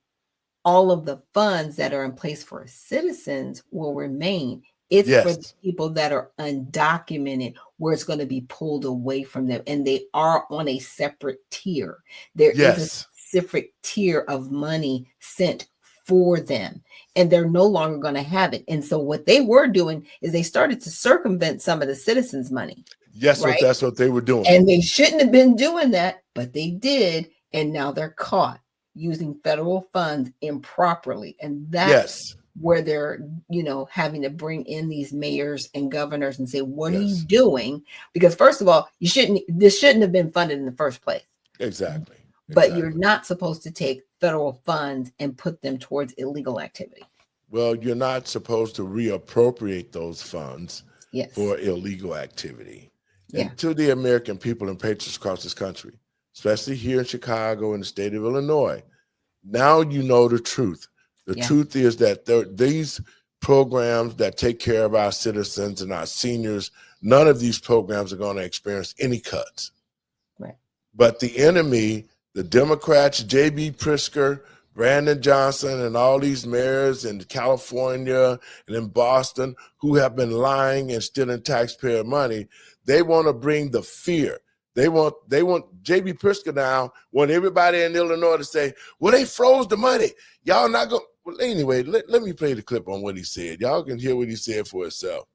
all of the funds that are in place for citizens will remain. It's for the people that are undocumented, where it's going to be pulled away from them. And they are on a separate tier. There is a specific tier of money sent for them, and they're no longer going to have it. And so what they were doing is they started to circumvent some of the citizens' money. That's what they were doing. And they shouldn't have been doing that, but they did. And now they're caught using federal funds improperly. And that's where they're, having to bring in these mayors and governors and say, what are you doing? Because first of all, this shouldn't have been funded in the first place. Exactly. But you're not supposed to take federal funds and put them towards illegal activity. Well, you're not supposed to reappropriate those funds for illegal activity. And to the American people and patriots across this country, especially here in Chicago and the state of Illinois, now you know the truth. The truth is that these programs that take care of our citizens and our seniors, none of these programs are going to experience any cuts. Right. But the enemy, the Democrats, J.B. Pritzker, Brandon Johnson, and all these mayors in California and in Boston who have been lying and stealing taxpayer money, they want to bring the fear. They want J.B. Pritzker now want everybody in Illinois to say, well, they froze the money. Y'all not going. Well, anyway, let me play the clip on what he said. Y'all can hear what he said for itself.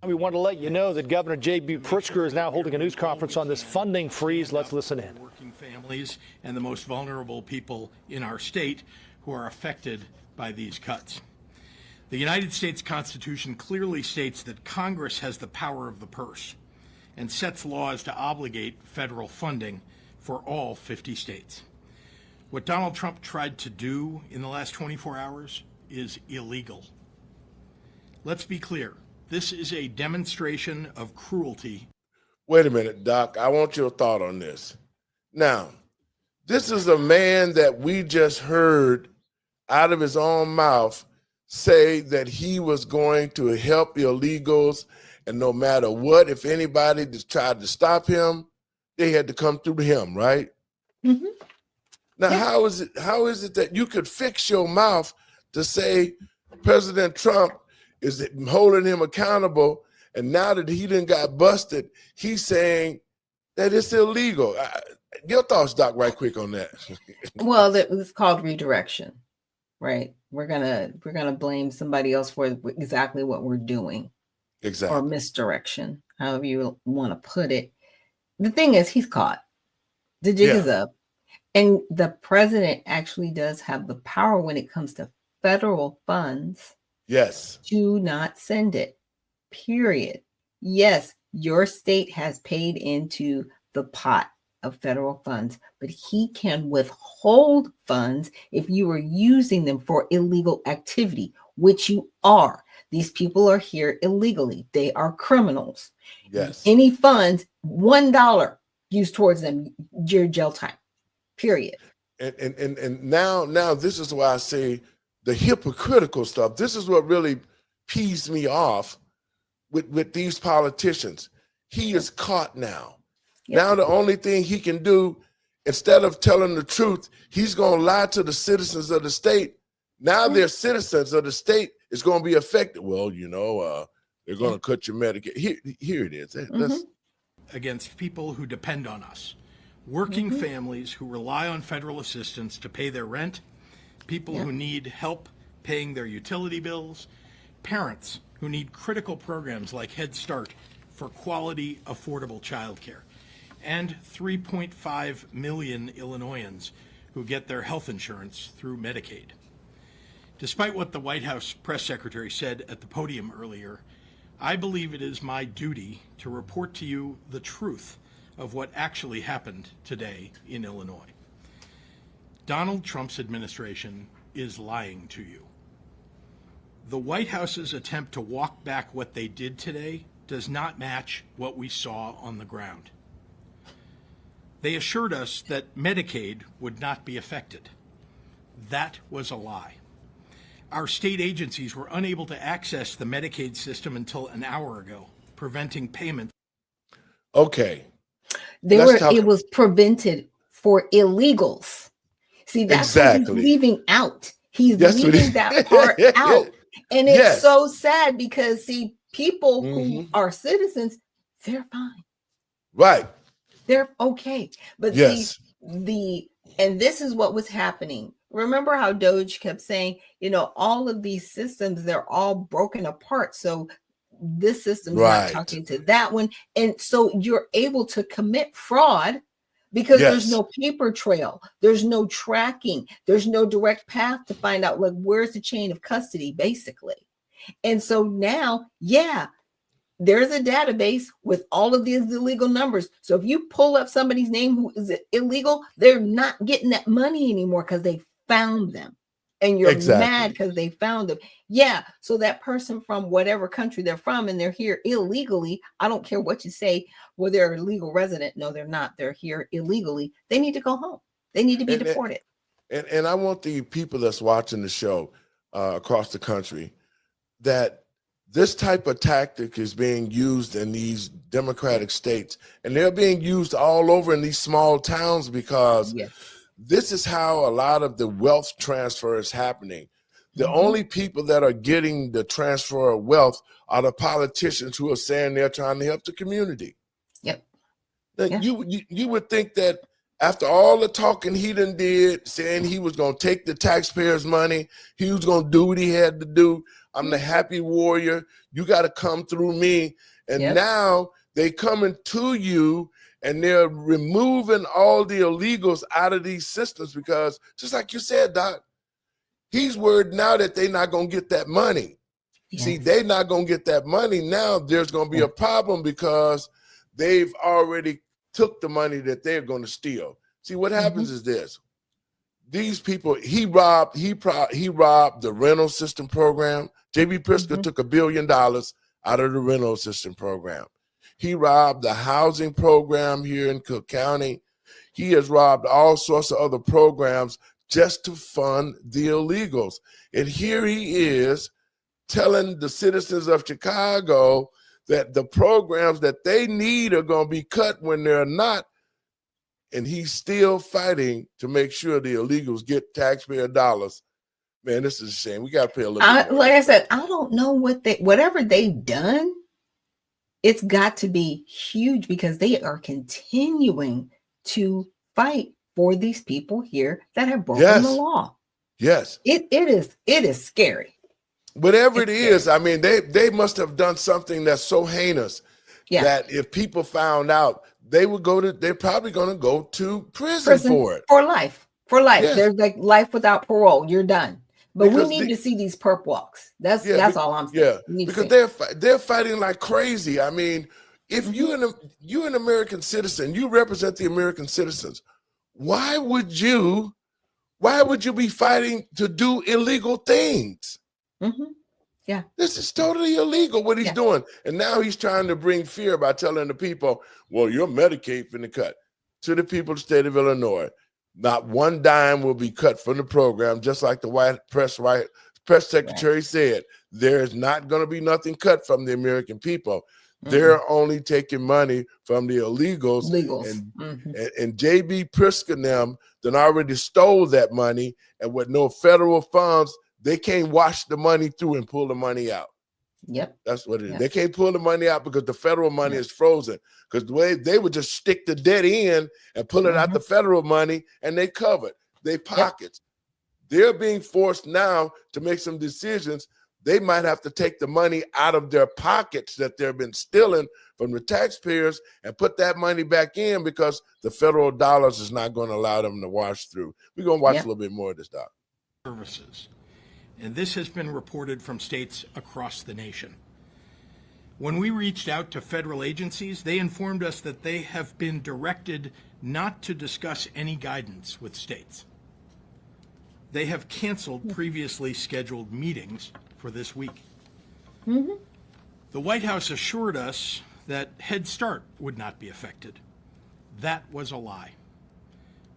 We want to let you know that Governor J.B. Pritzker is now holding a news conference on this funding freeze. Let's listen in. Working families and the most vulnerable people in our state who are affected by these cuts. The United States Constitution clearly states that Congress has the power of the purse and sets laws to obligate federal funding for all 50 states. What Donald Trump tried to do in the last 24 hours is illegal. Let's be clear. This is a demonstration of cruelty. Wait a minute, Doc. I want your thought on this. Now, this is a man that we just heard out of his own mouth say that he was going to help illegals, and no matter what, if anybody just tried to stop him, they had to come through him, right? Mm-hmm. Now, how is it that you could fix your mouth to say President Trump is holding him accountable, and now that he done got busted, he's saying that it's illegal? Your thoughts, Doc, right quick on that. Well, it was called redirection, right? We're gonna blame somebody else for exactly what we're doing. Exactly. Or misdirection, however you want to put it. The thing is, he's caught. The jig is up. And the president actually does have the power when it comes to federal funds. Yes. To not send it. Period. Yes, your state has paid into the pot of federal funds, but he can withhold funds if you are using them for illegal activity, which you are. These people are here illegally. They are criminals. Yes. Any funds, $1 used towards them, your jail time. Period. And now this is why I say the hypocritical stuff. This is what really pees me off with these politicians. He is caught now. Yep. Now the only thing he can do, instead of telling the truth, he's going to lie to the citizens of the state. Now they're citizens of the state is going to be affected. Well, they're going to cut your Medicare. Here it is. Against people who depend on us. Working families who rely on federal assistance to pay their rent, people who need help paying their utility bills, parents who need critical programs like Head Start for quality, affordable childcare, and 3.5 million Illinoisans who get their health insurance through Medicaid. Despite what the White House press secretary said at the podium earlier, I believe it is my duty to report to you the truth of what actually happened today in Illinois. Donald Trump's administration is lying to you. The White House's attempt to walk back what they did today does not match what we saw on the ground. They assured us that Medicaid would not be affected. That was a lie. Our state agencies were unable to access the Medicaid system until an hour ago, preventing payment. Okay. It was prevented for illegals. See, that's what he's leaving out. He's leaving that part out. And it's so sad because, see, people who are citizens, they're fine. Right. They're okay. But see, and this is what was happening. Remember how Doge kept saying, all of these systems, they're all broken apart. So this system's not talking to that one. And so you're able to commit fraud because there's no paper trail. There's no tracking. There's no direct path to find out, like, where's the chain of custody, basically. And so now, there's a database with all of these illegal numbers. So if you pull up somebody's name who is illegal, they're not getting that money anymore because they found them. And you're mad because they found them. Yeah. So that person from whatever country they're from and they're here illegally, I don't care what you say, well, they're a legal resident. No, they're not. They're here illegally. They need to go home. They need to be deported. And I want the people that's watching the show across the country that this type of tactic is being used in these Democratic states, and they're being used all over in these small towns because this is how a lot of the wealth transfer is happening. The only people that are getting the transfer of wealth are the politicians who are saying they're trying to help the community. You would think that after all the talking he done did, saying he was going to take the taxpayers' money, he was going to do what he had to do. I'm the happy warrior. You got to come through me. And now they coming to you and they're removing all the illegals out of these systems because, just like you said, Doc, he's worried now that they're not going to get that money. See, they're not going to get that money. Now there's going to be a problem because they've already took the money that they're going to steal. See, what happens is this. These people, he robbed the rental system program. J.B. Pritzker took $1 billion out of the rental system program. He robbed the housing program here in Cook County. He has robbed all sorts of other programs just to fund the illegals. And here he is telling the citizens of Chicago that the programs that they need are going to be cut when they're not. And he's still fighting to make sure the illegals get taxpayer dollars. Man, this is a shame. We got to pay a little bit more. Like I said, I don't know whatever they've done, it's got to be huge because they are continuing to fight for these people here that have broken the law. Yes. It is scary. Whatever It's it is, scary. I mean, they must have done something that's so heinous that if people found out, they're probably going to go to prison for it. For life. For life. Yes. There's like life without parole. You're done. But we need to see these perp walks. That's all I'm saying. Yeah, because they're fighting like crazy. I mean, if you're an American citizen, you represent the American citizens. Why would you be fighting to do illegal things? Yeah. This is totally illegal what he's doing. And now he's trying to bring fear by telling the people, well, your Medicaid finna cut. To the people of the state of Illinois, not one dime will be cut from the program, just like the White press secretary said. There's not going to be nothing cut from the American people. They're only taking money from the illegals. And J.B. Pritzker and them then already stole that money, and with no federal funds, they can't wash the money through and pull the money out. Yep. That's what it is. They can't pull the money out because the federal money is frozen. Because the way they would just stick the debt in and pull it out the federal money, and they covered their pockets. They're being forced now to make some decisions. They might have to take the money out of their pockets that they've been stealing from the taxpayers and put that money back in, because the federal dollars is not going to allow them to wash through. We're going to watch a little bit more of this, Doc. Services. And this has been reported from states across the nation. When we reached out to federal agencies, they informed us that they have been directed not to discuss any guidance with states. They have canceled previously scheduled meetings for this week. The White House assured us that Head Start would not be affected. That was a lie.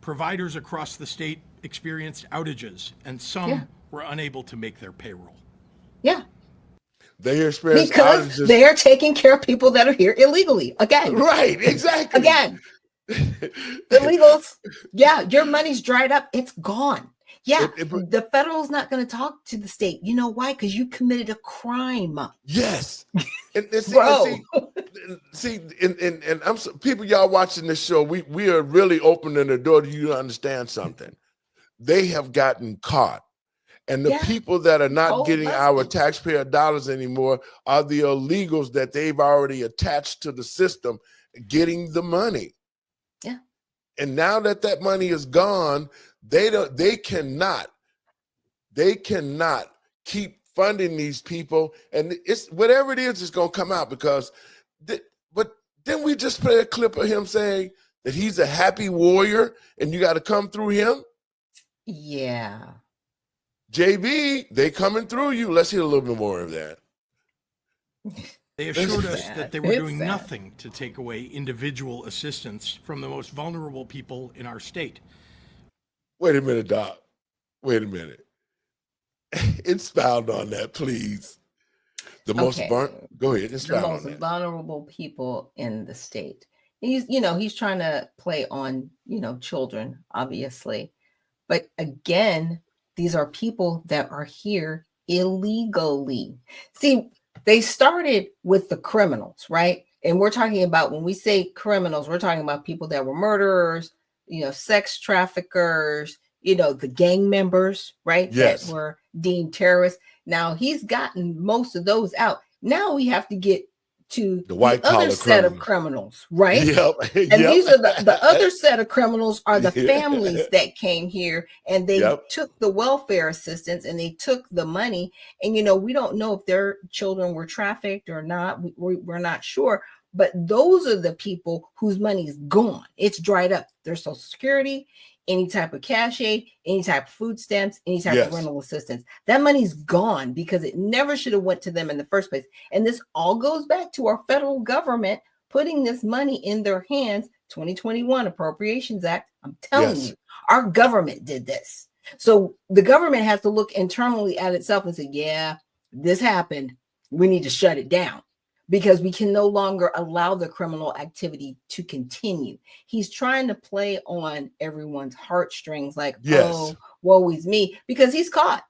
Providers across the state experienced outages, and some were unable to make their payroll. Yeah. They experienced because outages. They are taking care of people that are here illegally. Again. Right, exactly. Again. Illegals. Yeah, your money's dried up. It's gone. Yeah, the federal's not going to talk to the state. You know why? Because you committed a crime. Yes. And Bro. And I'm people, y'all watching this show, we are really opening the door to you to understand something. They have gotten caught. And the people that are not getting our taxpayer dollars anymore are the illegals that they've already attached to the system, getting the money. Yeah. And now that that money is gone, they cannot keep funding these people. And it's whatever it is, it's going to come out, because but then we just play a clip of him saying that he's a happy warrior and you got to come through him. Yeah. JB, they coming through you. Let's hear a little bit more of that. They assured us that they were doing nothing to take away individual assistance from the most vulnerable people in our state. Wait a minute, Doc. Wait a minute. Expound on that, please. The most go ahead. Expound on that. The most vulnerable people in the state. He's trying to play on, children, obviously. But again, these are people that are here illegally. See, they started with the criminals, right? And we're talking about, when we say criminals, we're talking about people that were murderers, sex traffickers, the gang members, right? Yes. That were deemed terrorists. Now he's gotten most of those out. Now we have to get to the other set of criminals, right? Yep. And these are the other set of criminals are the families that came here, and they took the welfare assistance and they took the money. And, we don't know if their children were trafficked or not. We're not sure. But those are the people whose money is gone. It's dried up. Their Social Security, any type of cash aid, any type of food stamps, any type of rental assistance. That money's gone because it never should have went to them in the first place. And this all goes back to our federal government putting this money in their hands. 2021 Appropriations Act. I'm telling you, our government did this. So the government has to look internally at itself and say, yeah, this happened. We need to shut it down, because we can no longer allow the criminal activity to continue. He's trying to play on everyone's heartstrings, like, oh, woe is me, because he's caught.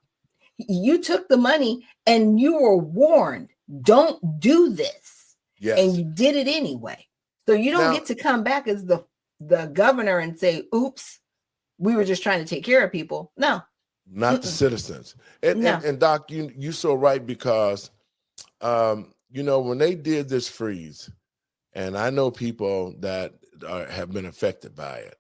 You took the money and you were warned, don't do this. Yes. And you did it anyway. So you don't get to come back as the governor and say, oops, we were just trying to take care of people. No. not the citizens. And, No. and Doc, you so right, because when they did this freeze, and I know people that have been affected by it.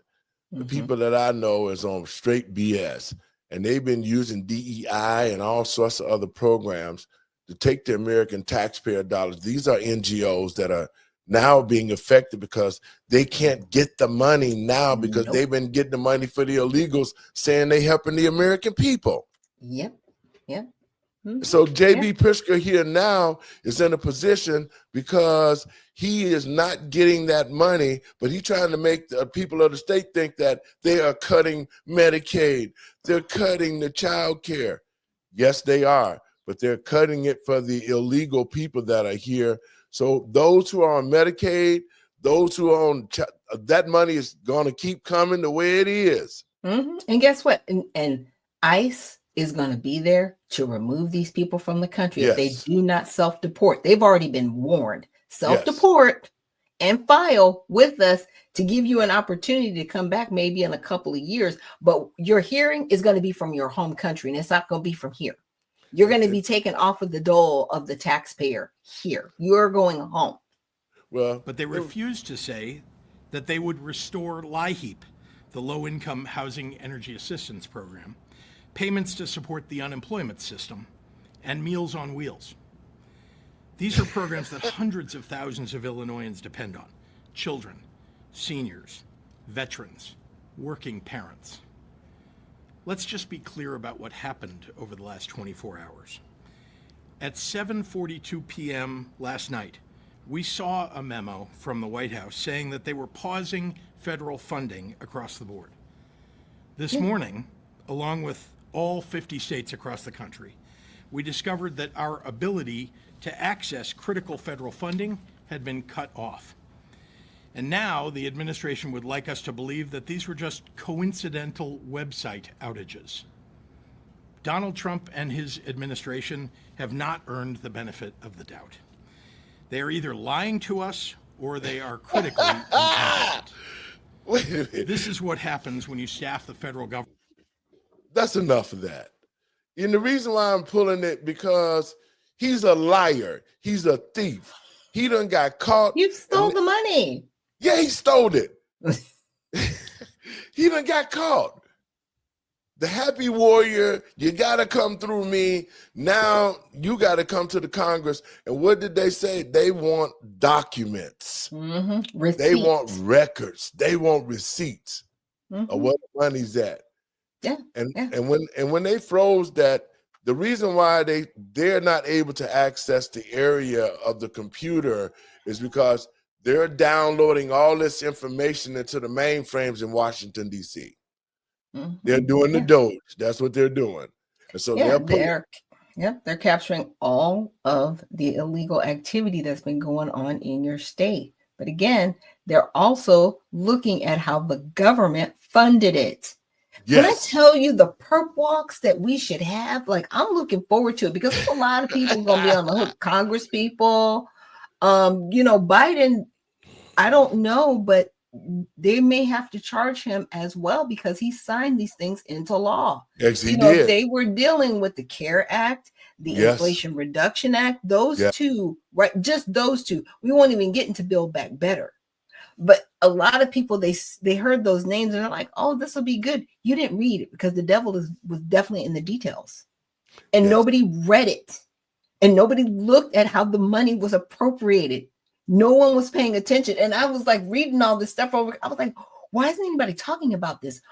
The people that I know is on straight BS, and they've been using DEI and all sorts of other programs to take the American taxpayer dollars. These are NGOs that are now being affected because they can't get the money now because they've been getting the money for the illegals, saying they helping the American people. Yep. So J.B. Pritzker here now is in a position because he is not getting that money, but he's trying to make the people of the state think that they are cutting Medicaid. They're cutting the child care. Yes, they are, but they're cutting it for the illegal people that are here. So those who are on Medicaid, those who are on that money is going to keep coming the way it is. And guess what? And ICE is going to be there to remove these people from the country if they do not self-deport. They've already been warned. Self-deport and file with us to give you an opportunity to come back maybe in a couple of years. But your hearing is going to be from your home country, and it's not going to be from here. You're going to be taken off of the dole of the taxpayer here. You're going home. Well, but they refused to say that they would restore LIHEAP, the Low-Income Housing Energy Assistance Program, payments to support the unemployment system, and Meals on Wheels. These are programs that hundreds of thousands of Illinoisans depend on: children, seniors, veterans, working parents. Let's just be clear about what happened over the last 24 hours. At 7:42 p.m. last night, we saw a memo from the White House saying that they were pausing federal funding across the board. This morning, along with all 50 states across the country, we discovered that our ability to access critical federal funding had been cut off. And now the administration would like us to believe that these were just coincidental website outages. Donald Trump and his administration have not earned the benefit of the doubt. They are either lying to us or they are critically incompetent. Wait a minute. This is what happens when you staff the federal government. That's enough of that. And the reason why I'm pulling it, because he's a liar. He's a thief. He done got caught. You stole the money. Yeah, he stole it. He done got caught. The happy warrior, you got to come through me. Now you got to come to the Congress. And what did they say? They want documents. They want records. They want receipts of where the money's at. And when they froze that, the reason why they're not able to access the area of the computer is because they're downloading all this information into the mainframes in Washington, D.C. They're doing the Doge. That's what they're doing. And so they're capturing all of the illegal activity that's been going on in your state. But again, they're also looking at how the government funded it. When I tell you the perp walks that we should have, like, I'm looking forward to it because there's a lot of people going to be on the hook. Congress people, Biden, I don't know, but they may have to charge him as well because he signed these things into law. Yes, he did. They were dealing with the CARE Act, the Inflation Reduction Act, those two, right? Just those two. We won't even get into Build Back Better. But a lot of people, they heard those names and they're like, oh, this will be good. You didn't read it because the devil was definitely in the details. And nobody read it. And nobody looked at how the money was appropriated. No one was paying attention. And I was like reading all this stuff over. I was like, why isn't anybody talking about this?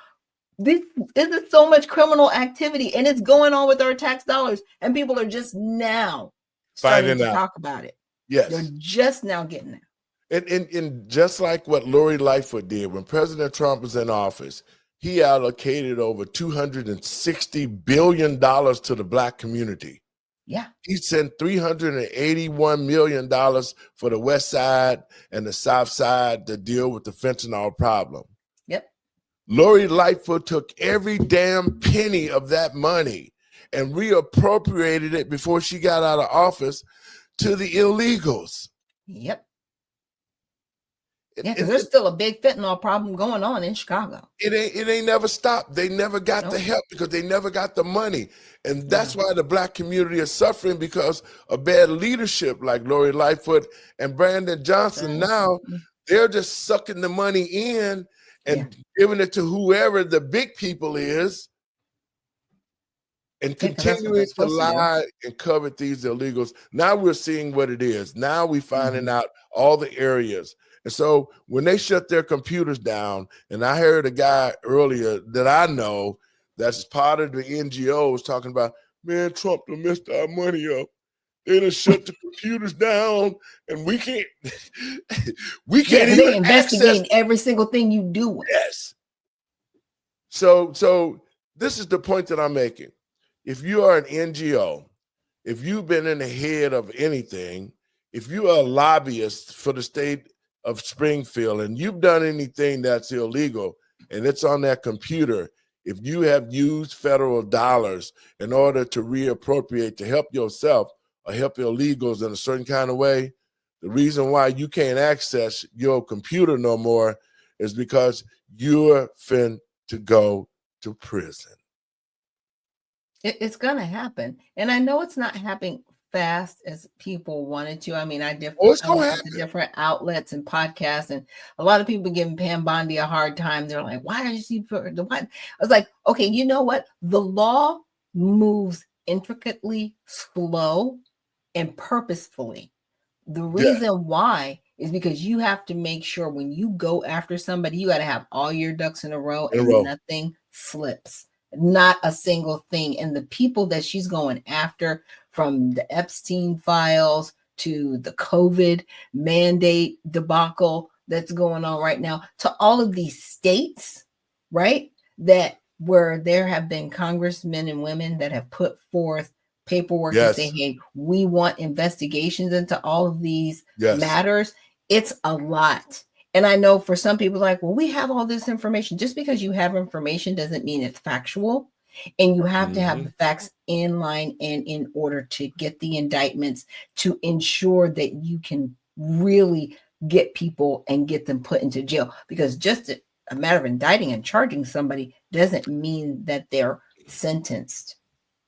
This is so much criminal activity and it's going on with our tax dollars. And people are just now starting to talk about it. Yes. They're just now getting it. And just like what Lowery Lightfoot did when President Trump was in office, he allocated over $260 billion to the Black community. Yeah. He sent $381 million for the West Side and the South Side to deal with the fentanyl problem. Yep. Lowery Lightfoot took every damn penny of that money and reappropriated it before she got out of office to the illegals. Yep. Yeah, because there's still a big fentanyl problem going on in Chicago. It ain't never stopped. They never got the help because they never got the money. And that's why the Black community is suffering, because of bad leadership like Lori Lightfoot and Brandon Johnson. Now they're just sucking the money in and giving it to whoever the big people is, and continuing to lie and cover these illegals. Now we're seeing what it is. Now we're finding out all the areas. And so when they shut their computers down, and I heard a guy earlier that I know that's part of the NGOs talking about, man, Trump done messed our money up. They done shut the computers down, and we can't even investigate every single thing you do. Yes. So this is the point that I'm making. If you are an NGO, if you've been in the head of anything, if you are a lobbyist for the state of Springfield and you've done anything that's illegal and it's on that computer, if you have used federal dollars in order to reappropriate to help yourself or help illegals in a certain kind of way, the reason why you can't access your computer no more is because you're fin to go to prison. It's going to happen. And I know it's not happening fast as people wanted to. I mean, I listen to different outlets and podcasts, and a lot of people giving Pam Bondi a hard time. They're like, why are you the what? I was like, okay, you know what? The law moves intricately, slow, and purposefully. The reason why is because you have to make sure when you go after somebody, you got to have all your ducks in a row and nothing slips. Not a single thing. And the people that she's going after, from the Epstein files to the COVID mandate debacle that's going on right now, to all of these states, right, that where there have been congressmen and women that have put forth paperwork to say, hey, we want investigations into all of these matters. It's a lot. And I know for some people, like, well, we have all this information. Just because you have information doesn't mean it's factual. And you have to have the facts in line and in order to get the indictments to ensure that you can really get people and get them put into jail. Because just a matter of indicting and charging somebody doesn't mean that they're sentenced.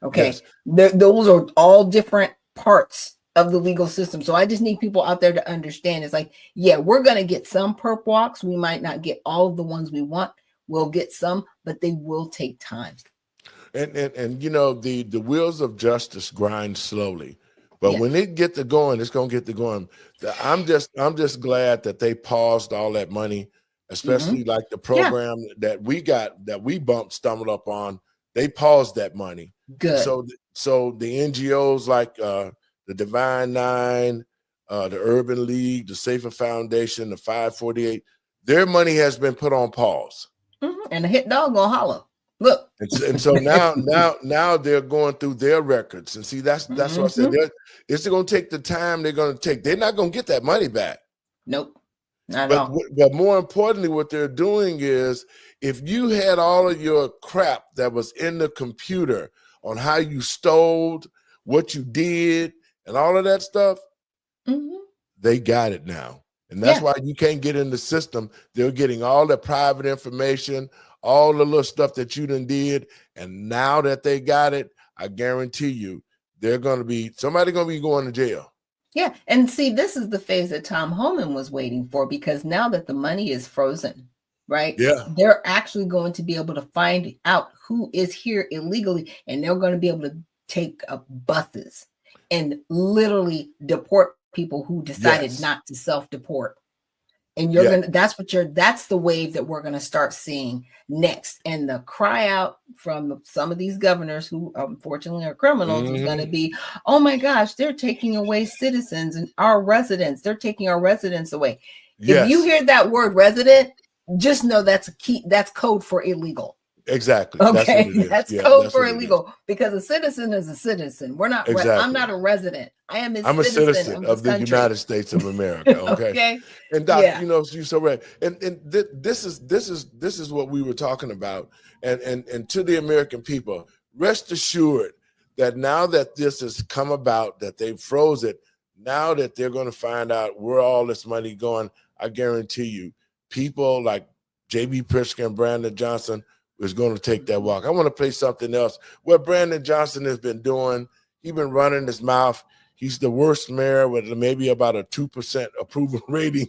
Okay. Those are all different parts of the legal system. So I just need people out there to understand. It's like, yeah, we're going to get some perp walks. We might not get all of the ones we want. We'll get some, but they will take time. And you know, the wheels of justice grind slowly, but when it get to going, it's gonna get to going. I'm just glad that they paused all that money, especially like the program that we stumbled up on. They paused that money. Good. So the NGOs like the Divine Nine, the Urban League, the Safer Foundation, the 548, their money has been put on pause. And the hit dog gonna holler. Look. And so now they're going through their records. And see, that's what I said. It's going to take the time they're going to take. They're not going to get that money back. Nope. Not at all. But more importantly, what they're doing is, if you had all of your crap that was in the computer on how you stole, what you did, and all of that stuff, they got it now. And that's why you can't get in the system. They're getting all the private information, all the little stuff that you done did. And now that they got it, I guarantee you, somebody going to be going to jail. Yeah. And see, this is the phase that Tom Homan was waiting for, because now that the money is frozen, right? Yeah. They're actually going to be able to find out who is here illegally, and they're going to be able to take up buses and literally deport people who decided not to self-deport. And that's the wave that we're gonna start seeing next. And the cry out from some of these governors who unfortunately are criminals is gonna be, oh my gosh, they're taking away citizens and our residents. They're taking our residents away. If you hear that word resident, just know that's code for illegal. Exactly. Okay, that's code for illegal, because a citizen is a citizen. We're not. I'm not a resident. I'm a citizen of the United States of America. Okay. Okay. And Doc, you know, you're so right. And this is what we were talking about. And to the American people, rest assured that now that this has come about, that they froze it, now that they're going to find out where all this money going, I guarantee you, people like J.B. Pritzker and Brandon Johnson is going to take that walk. I want to play something else. What Brandon Johnson has been doing, he's been running his mouth. He's the worst mayor with maybe about a 2% approval rating.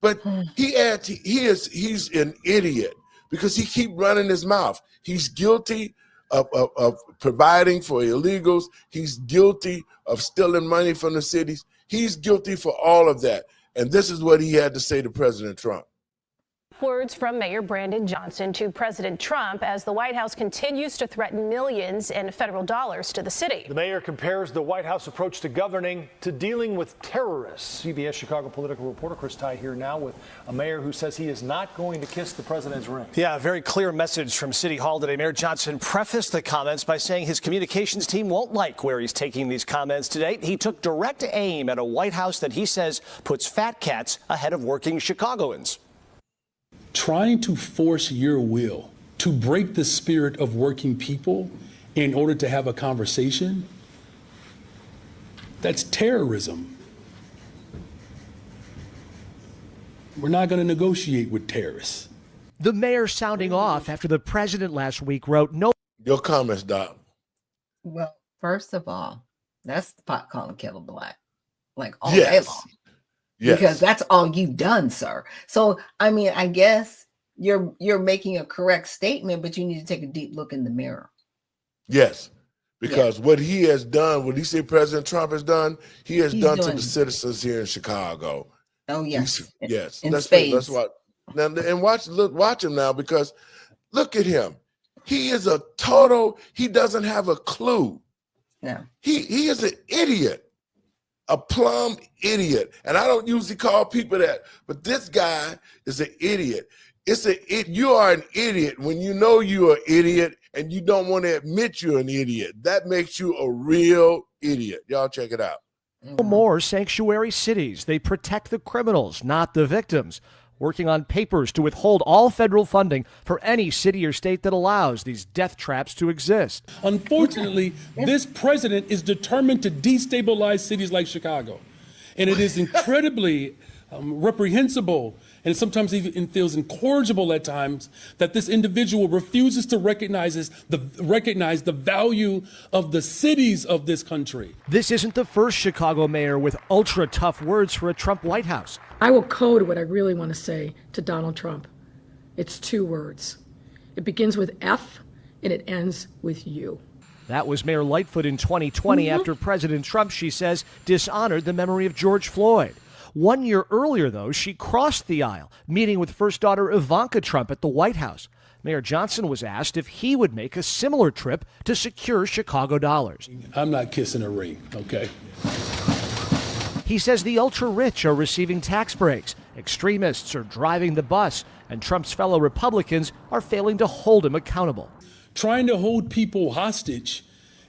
But he's an idiot because he keep running his mouth. He's guilty of providing for illegals. He's guilty of stealing money from the cities. He's guilty for all of that. And this is what he had to say to President Trump. Words from Mayor Brandon Johnson to President Trump as the White House continues to threaten millions in federal dollars to the city. The mayor compares the White House approach to governing to dealing with terrorists. CBS Chicago political reporter Chris Ty here now with a mayor who says he is not going to kiss the president's ring. Yeah, a very clear message from City Hall today. Mayor Johnson prefaced the comments by saying his communications team won't like where he's taking these comments today. He took direct aim at a White House that he says puts fat cats ahead of working Chicagoans. Trying to force your will to break the spirit of working people in order to have a conversation, that's terrorism. We're not going to negotiate with terrorists. The mayor sounding off after the president last week wrote no. Your comments, Doc. Well, first of all, that's the pot calling kettle black, like all day long. Yes. Because that's all you've done, sir. So, I mean, I guess you're making a correct statement, but you need to take a deep look in the mirror. Yes, because what he has done, what he said President Trump has done, he's done to the citizens here in Chicago. Oh, yes. Yes. In That's spades. what. Now, and watch him now, because look at him. He is a total, he doesn't have a clue. No. He is an idiot. A plumb idiot. And I don't usually call people that, but this guy is an idiot. You are an idiot when you know you're an idiot and you don't want to admit you're an idiot. That makes you a real idiot. Y'all check it out. More sanctuary cities. They protect the criminals, not the victims. Working on papers to withhold all federal funding for any city or state that allows these death traps to exist. Unfortunately, this president is determined to destabilize cities like Chicago. And it is incredibly reprehensible, and sometimes even feels incorrigible at times, that this individual refuses to recognize the value of the cities of this country. This isn't the first Chicago mayor with ultra tough words for a Trump White House. I will code what I really want to say to Donald Trump. It's 2 words. It begins with F and it ends with U. That was Mayor Lightfoot in 2020 after President Trump, she says, dishonored the memory of George Floyd. 1 year earlier, though, she crossed the aisle, meeting with first daughter Ivanka Trump at the White House. Mayor Johnson was asked if he would make a similar trip to secure Chicago dollars. I'm not kissing a ring, okay? He says the ultra-rich are receiving tax breaks, extremists are driving the bus, and Trump's fellow Republicans are failing to hold him accountable. Trying to hold people hostage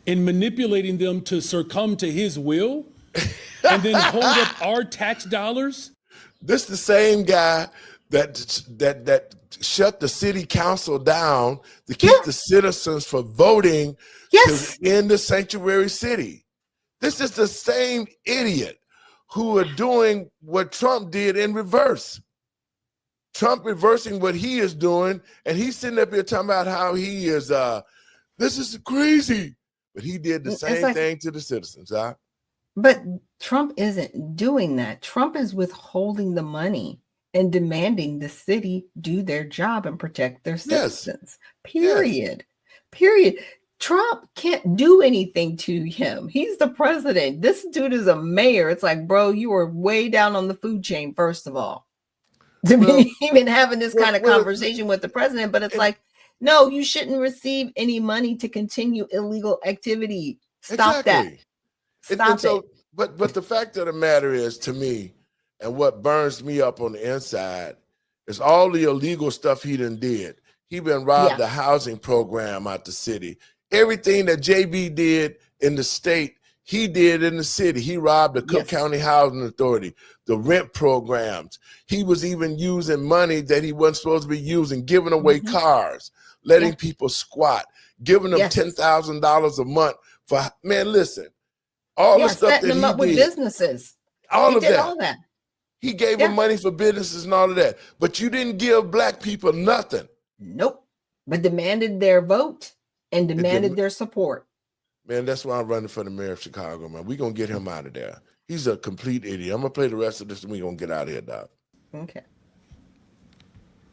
and manipulating them to succumb to his will and then hold up our tax dollars? This the same guy that shut the city council down to keep the citizens from voting to end the sanctuary city. This is the same idiot who are doing what Trump did in reverse. Trump reversing what he is doing, and he's sitting up here talking about how he is, this is crazy. But he did the same thing to the citizens, huh? But Trump isn't doing that. Trump is withholding the money and demanding the city do their job and protect their citizens. Period. Period. Trump can't do anything to him. He's the president. This dude is a mayor. It's like, bro, you are way down on the food chain, first of all, to be even having this kind of conversation with the president. But it's like, no, you shouldn't receive any money to continue illegal activity. Stop that. Stop it. But the fact of the matter is, to me, and what burns me up on the inside, is all the illegal stuff he done did. He been robbed the housing program out the city. Everything that JB did in the state, he did in the city. He robbed the Cook County Housing Authority, the rent programs. He was even using money that he wasn't supposed to be using, giving away cars, letting people squat, giving them $10,000 a month for, man, listen, all the stuff that he up with did, businesses. all he of did that. all that. He gave them money for businesses and all of that. But you didn't give black people nothing. Nope. But demanded their vote and demanded their support. Man, that's why I'm running for the mayor of Chicago, man. We're going to get him out of there. He's a complete idiot. I'm going to play the rest of this and we're going to get out of here, Doc. Okay.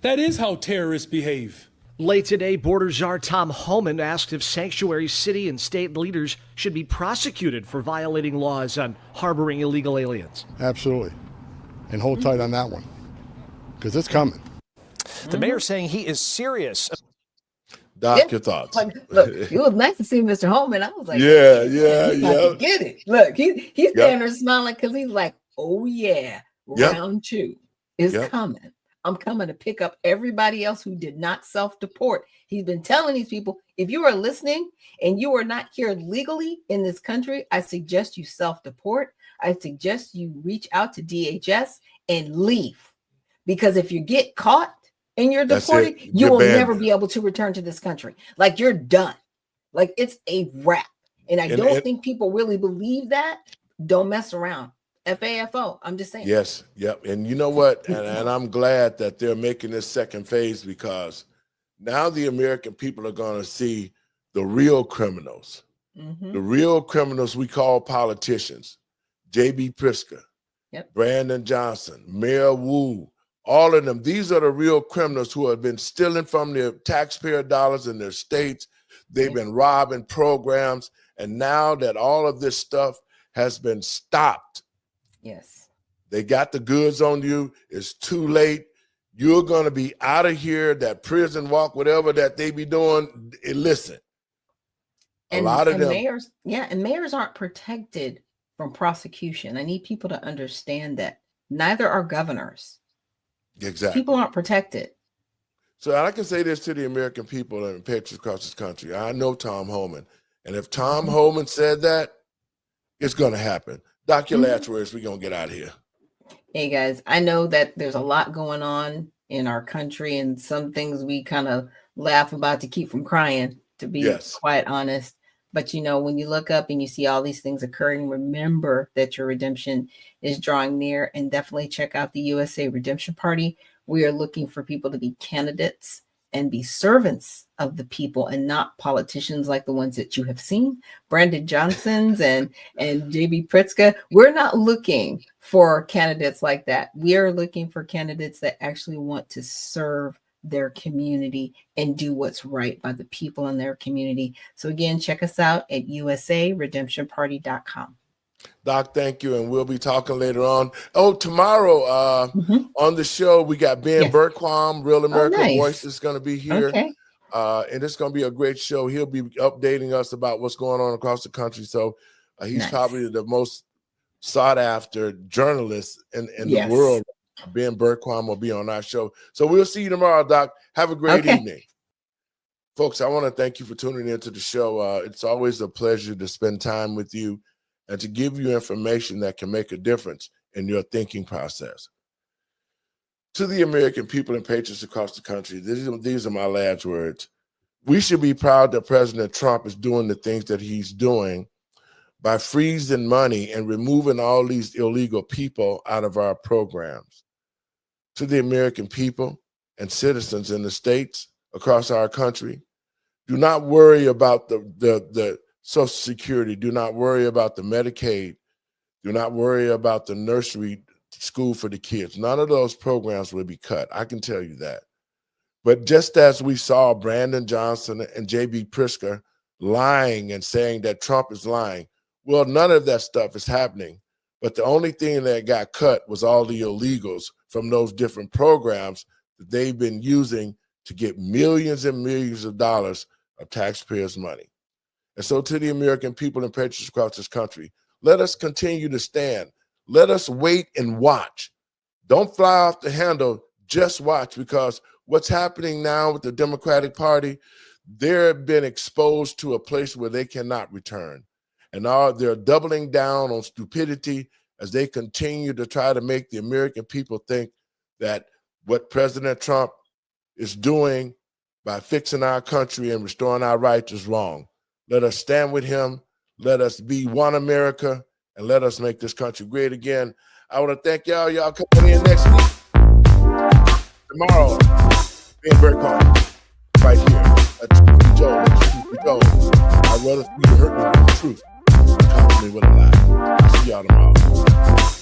That is how terrorists behave. Late today, Border Czar Tom Homan asked if sanctuary city and state leaders should be prosecuted for violating laws on harboring illegal aliens. Absolutely. And hold tight on that one, because it's coming. The mayor saying he is serious. Doc, your thoughts? Look, it was nice to see Mr. Holman. I was like, yeah. Get it. Look, he's standing there smiling because he's like, oh yeah, round two is coming. I'm coming to pick up everybody else who did not self-deport. He's been telling these people, if you are listening and you are not here legally in this country, I suggest you self-deport. I suggest you reach out to DHS and leave. Because if you get caught and you're deported, you will never be able to return to this country. Like, you're done. Like, it's a wrap. And I don't think people really believe that. Don't mess around. FAFO. I'm just saying. Yes. Yep. And you know what? And I'm glad that they're making this second phase, because now the American people are going to see the real criminals. The real criminals we call politicians. J.B. Pritzker, Brandon Johnson, Mayor Wu, all of them. These are the real criminals who have been stealing from their taxpayer dollars in their states. They've been robbing programs. And now that all of this stuff has been stopped, they got the goods on you. It's too late. You're going to be out of here. That prison walk, whatever that they be doing, listen. And, a lot of them. Mayors aren't protected from prosecution. I need people to understand that. Neither are governors. Exactly. People aren't protected. So I can say this to the American people and patriots across this country. I know Tom Homan. And if Tom Homan said that, it's going to happen. Doc, your last words, we're going to get out of here. Hey, guys, I know that there's a lot going on in our country and some things we kind of laugh about to keep from crying, to be quite honest. But, you know, when you look up and you see all these things occurring, remember that your redemption is drawing near, and definitely check out the USA Redemption Party. We are looking for people to be candidates and be servants of the people and not politicians like the ones that you have seen, Brandon Johnson's and J.B. Pritzker. We're not looking for candidates like that. We are looking for candidates that actually want to serve their community and do what's right by the people in their community. So again, check us out at usaredemptionparty.com. Doc, thank you. And we'll be talking later on. Oh, tomorrow on the show, we got Ben Bergquam, Real American Voice, is going to be here. And it's going to be a great show. He'll be updating us about what's going on across the country. So he's probably the most sought after journalist in the world. Ben Bergquam will be on our show. So we'll see you tomorrow, Doc. Have a great evening. Folks, I want to thank you for tuning into the show. It's always a pleasure to spend time with you and to give you information that can make a difference in your thinking process. To the American people and patriots across the country, these are my last words. We should be proud that President Trump is doing the things that he's doing by freezing money and removing all these illegal people out of our programs. To the American people and citizens in the states across our country, do not worry about the Social Security. Do not worry about the Medicaid. Do not worry about the nursery school for the kids. None of those programs will be cut. I can tell you that. But just as we saw Brandon Johnson and J.B. Pritzker lying and saying that Trump is lying, well, none of that stuff is happening. But the only thing that got cut was all the illegals from those different programs that they've been using to get millions and millions of dollars of taxpayers' money. And so to the American people and patriots across this country, let us continue to stand. Let us wait and watch. Don't fly off the handle, just watch, because what's happening now with the Democratic Party, they've been exposed to a place where they cannot return. And now they're doubling down on stupidity as they continue to try to make the American people think that what President Trump is doing by fixing our country and restoring our rights is wrong. Let us stand with him. Let us be one America, and let us make this country great again. I want to thank y'all. Y'all coming in next week. Tomorrow, being very calm. Right here. Let the truth be told. Let the truth be told. I'd rather for you to hurt me with the truth than come to me with a lie. I'll see y'all tomorrow.